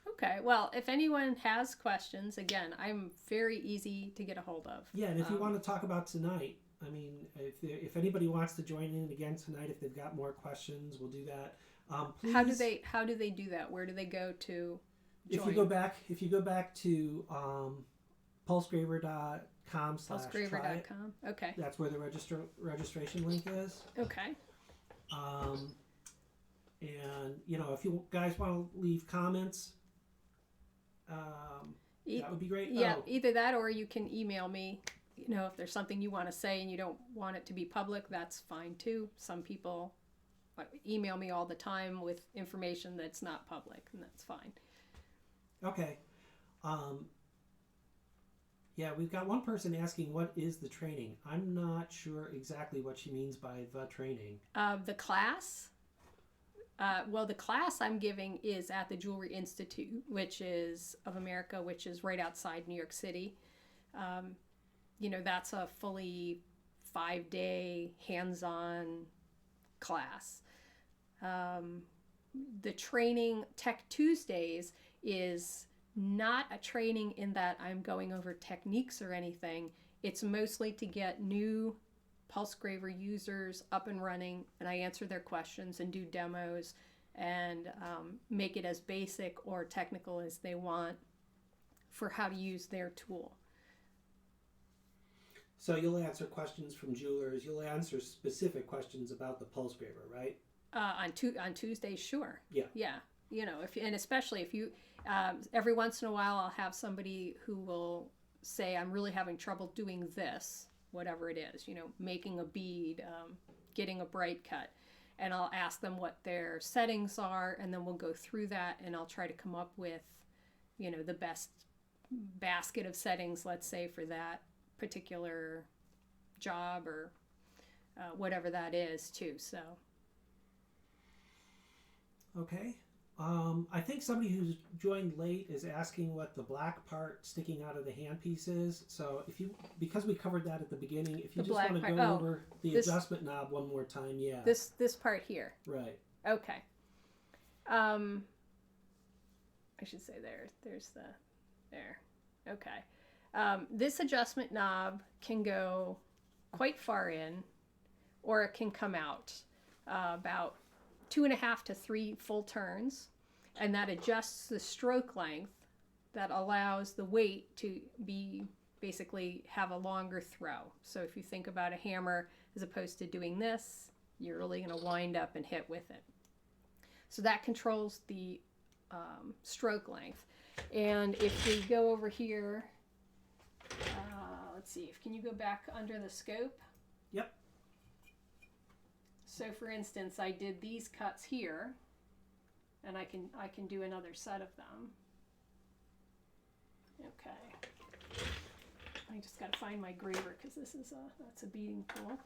Okay, well, if anyone has questions, again, I'm very easy to get a hold of. Yeah, and if you want to talk about tonight, I mean, if anybody wants to join in again tonight, if they've got more questions, we'll do that. Please, How do they do that? Where do they go to join? If you go back to pulsegraver.com/try, Okay. that's where the registration link is. Okay. And if you guys want to leave comments, that would be great. Yeah, either that or you can email me. If there's something you want to say and you don't want it to be public, that's fine too. Some people email me all the time with information that's not public, and that's fine. Okay. Yeah, we've got one person asking, what is the training? I'm not sure exactly what she means by the training. The class? The class I'm giving is at the Jewelry Institute, which is of America, which is right outside New York City. That's a fully 5-day hands-on class. The training, Tech Tuesdays, is not a training in that I'm going over techniques or anything. It's mostly to get new PulseGraver users up and running, and I answer their questions and do demos and make it as basic or technical as they want for how to use their tool. So you'll answer questions from jewelers. You'll answer specific questions about the PulseGraver, right? On Tuesdays, sure. Yeah. Especially if you, every once in a while, I'll have somebody who will say, I'm really having trouble doing this, whatever it is, making a bead, getting a bright cut. And I'll ask them what their settings are, and then we'll go through that, and I'll try to come up with, the best basket of settings, let's say, for that particular job or whatever that is, too. So. Okay. I think somebody who's joined late is asking what the black part sticking out of the handpiece is. So because we covered that at the beginning, if you just want to go over the adjustment knob one more time, yeah. This part here. Right. Okay. I should say there's there. Okay. This adjustment knob can go quite far in, or it can come out about 2.5 to 3 full turns, and that adjusts the stroke length that allows the weight to be basically have a longer throw. So if you think about a hammer, as opposed to doing this, you're really going to wind up and hit with it. So that controls the stroke length. And if we go over here, let's see, can you go back under the scope? Yep. So for instance, I did these cuts here, and I can do another set of them. Okay. I just got to find my graver because that's a beading tool.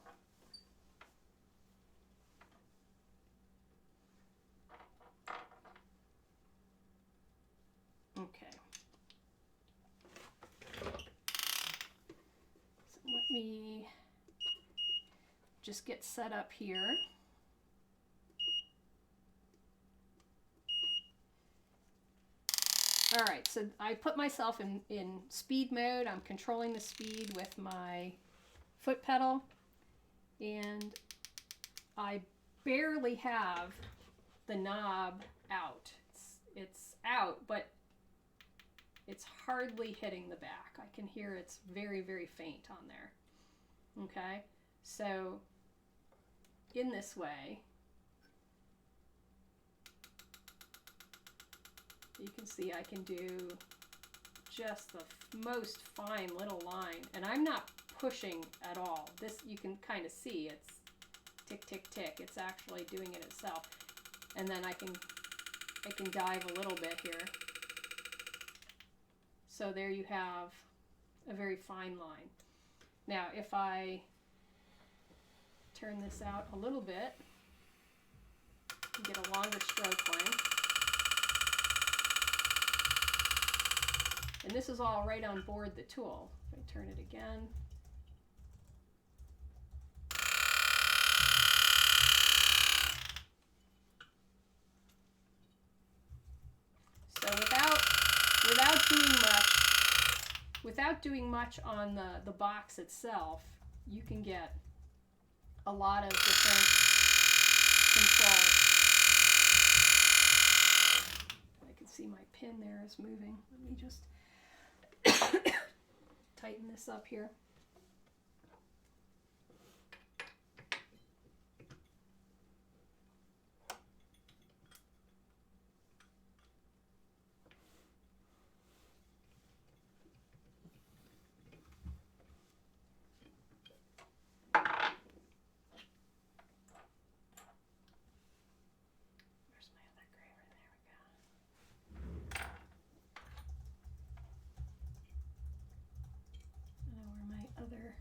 Okay. So let me just get set up here. All right, so I put myself in speed mode. I'm controlling the speed with my foot pedal, and I barely have the knob out. It's out, but it's hardly hitting the back. I can hear it's very, very faint on there. Okay, so in this way, you can see I can do just the most fine little line, and I'm not pushing at all. This, you can kind of see it's tick, tick, tick. It's actually doing it itself. And then I can dive a little bit here. So there you have a very fine line. Now if I turn this out a little bit, you get a longer stroke length. And this is all right on board the tool. If I turn it again. So without doing much on the box itself, you can get a lot of different controls. I can see my pin there is moving. Let me just tighten this up here. Other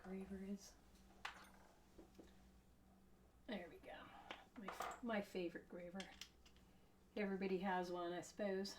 graver is. There we go. My favorite graver. Everybody has one, I suppose.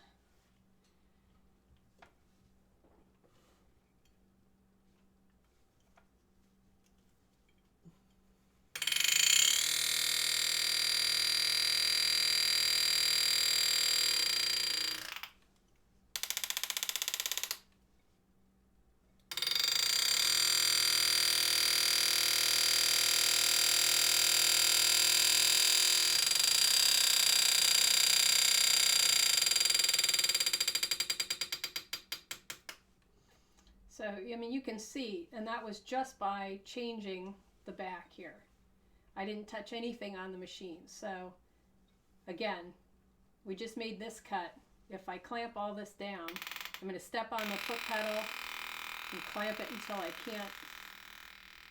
So, I mean, you can see, and that was just by changing the back here. I didn't touch anything on the machine. So, again, we just made this cut. If I clamp all this down, I'm going to step on the foot pedal and clamp it until I can't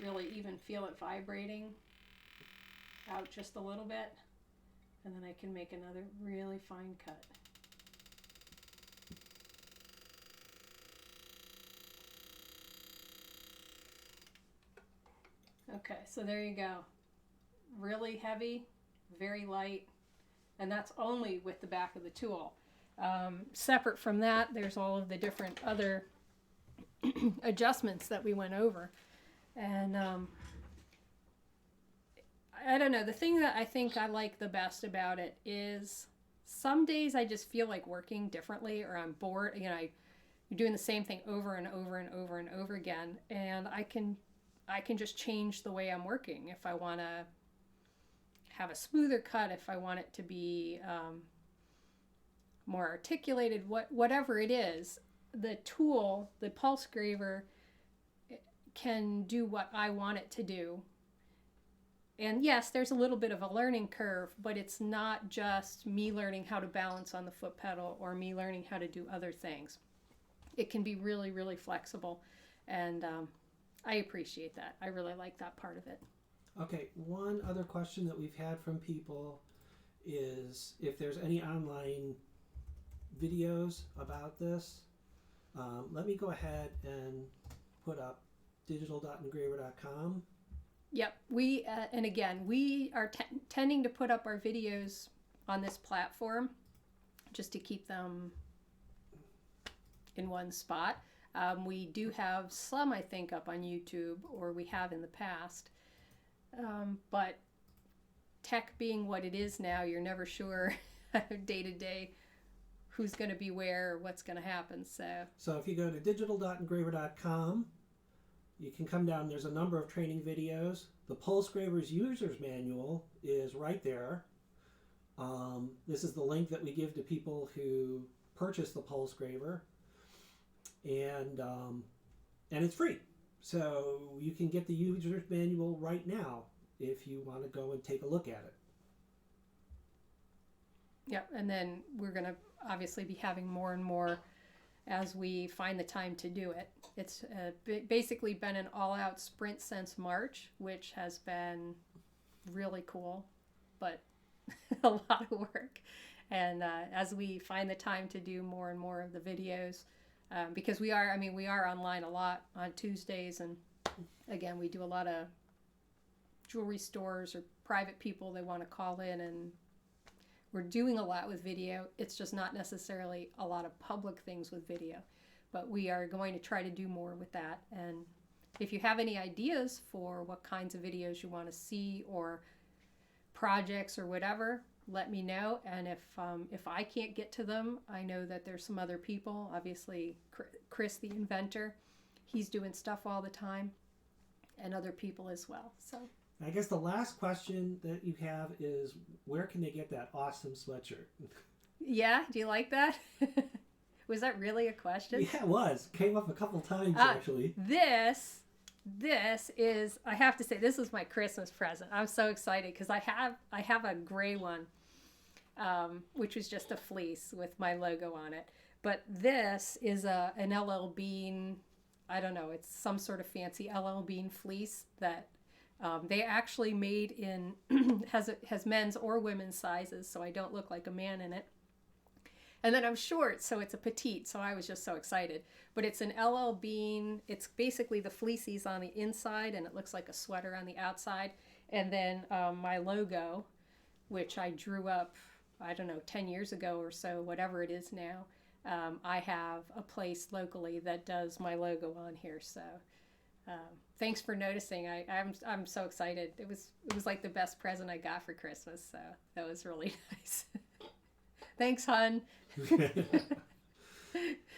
really even feel it vibrating out just a little bit. And then I can make another really fine cut. Okay, so there you go. Really heavy, very light, and that's only with the back of the tool. Separate from that, there's all of the different other adjustments that we went over. And I don't know, the thing that I think I like the best about it is some days I just feel like working differently, or I'm bored. You know, you're doing the same thing over and over and over and over again, and I can just change the way I'm working. If I want to have a smoother cut, if I want it to be more articulated, whatever it is, the tool, the PulseGraver, can do what I want it to do. And yes, there's a little bit of a learning curve, but it's not just me learning how to balance on the foot pedal or me learning how to do other things. It can be really, really flexible, and I appreciate that. I really like that part of it. Okay, one other question that we've had from people is if there's any online videos about this. Let me go ahead and put up digital.engraver.com. Yep, and again, we are tending to put up our videos on this platform just to keep them in one spot. We do have some, I think, up on YouTube, or we have in the past. But tech being what it is now, you're never sure day to day who's going to be where, or what's going to happen. So if you go to digital.engraver.com, you can come down. There's a number of training videos. The PulseGraver's user's manual is right there. This is the link that we give to people who purchase the PulseGraver. And it's free. So you can get the user's manual right now if you want to go and take a look at it. Yep, and then we're going to obviously be having more and more as we find the time to do it. It's basically been an all-out sprint since March, which has been really cool, but a lot of work. And as we find the time to do more and more of the videos, because we are online a lot on Tuesdays, and again, we do a lot of jewelry stores or private people. They want to call in, and we're doing a lot with video. It's just not necessarily a lot of public things with video, but we are going to try to do more with that. And if you have any ideas for what kinds of videos you want to see, or projects or whatever, let me know. And if I can't get to them, I know that there's some other people. Obviously, Chris, the inventor, he's doing stuff all the time, and other people as well. So I guess the last question that you have is, where can they get that awesome sweatshirt? Yeah, do you like that? Was that really a question? Yeah, it was. Came up a couple times, actually. This is, I have to say, this is my Christmas present. I'm so excited because I have a gray one, which was just a fleece with my logo on it. But this is an LL Bean, I don't know, it's some sort of fancy LL Bean fleece that they actually made in, has men's or women's sizes, so I don't look like a man in it. And then I'm short, so it's a petite, so I was just so excited. But it's an LL Bean. It's basically the fleecies on the inside, and it looks like a sweater on the outside. And then my logo, which I drew up, I don't know, 10 years ago or so, whatever it is now. I have a place locally that does my logo on here, so thanks for noticing. I'm so excited. It was like the best present I got for Christmas, so that was really nice. Thanks, hon.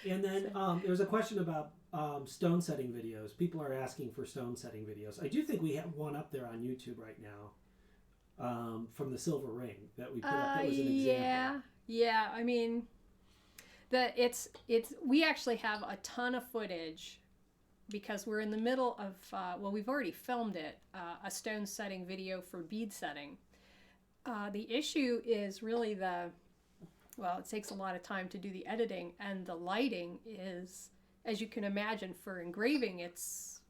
And then there's a question about stone setting videos. People are asking for stone setting videos. I do think we have one up there on YouTube right now from the silver ring that we put up. That was an example. Yeah. I mean, we actually have a ton of footage because we're in the middle of, we've already filmed it, a stone setting video for bead setting. The issue is really it takes a lot of time to do the editing, and the lighting is, as you can imagine, for engraving, it's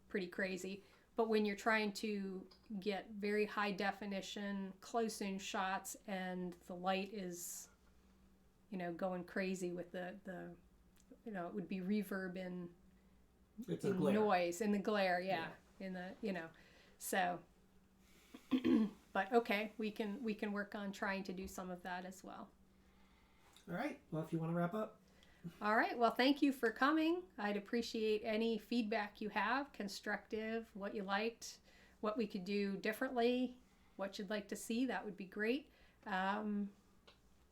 pretty crazy. But when you're trying to get very high definition, close in shots, and the light is, going crazy with the it would be reverb in noise, in the glare, in the, so. But okay, we can work on trying to do some of that as well. All right. Well, if you want to wrap up. All right. Well, thank you for coming. I'd appreciate any feedback you have, constructive, what you liked, what we could do differently, what you'd like to see. That would be great.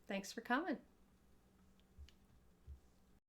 Thanks for coming.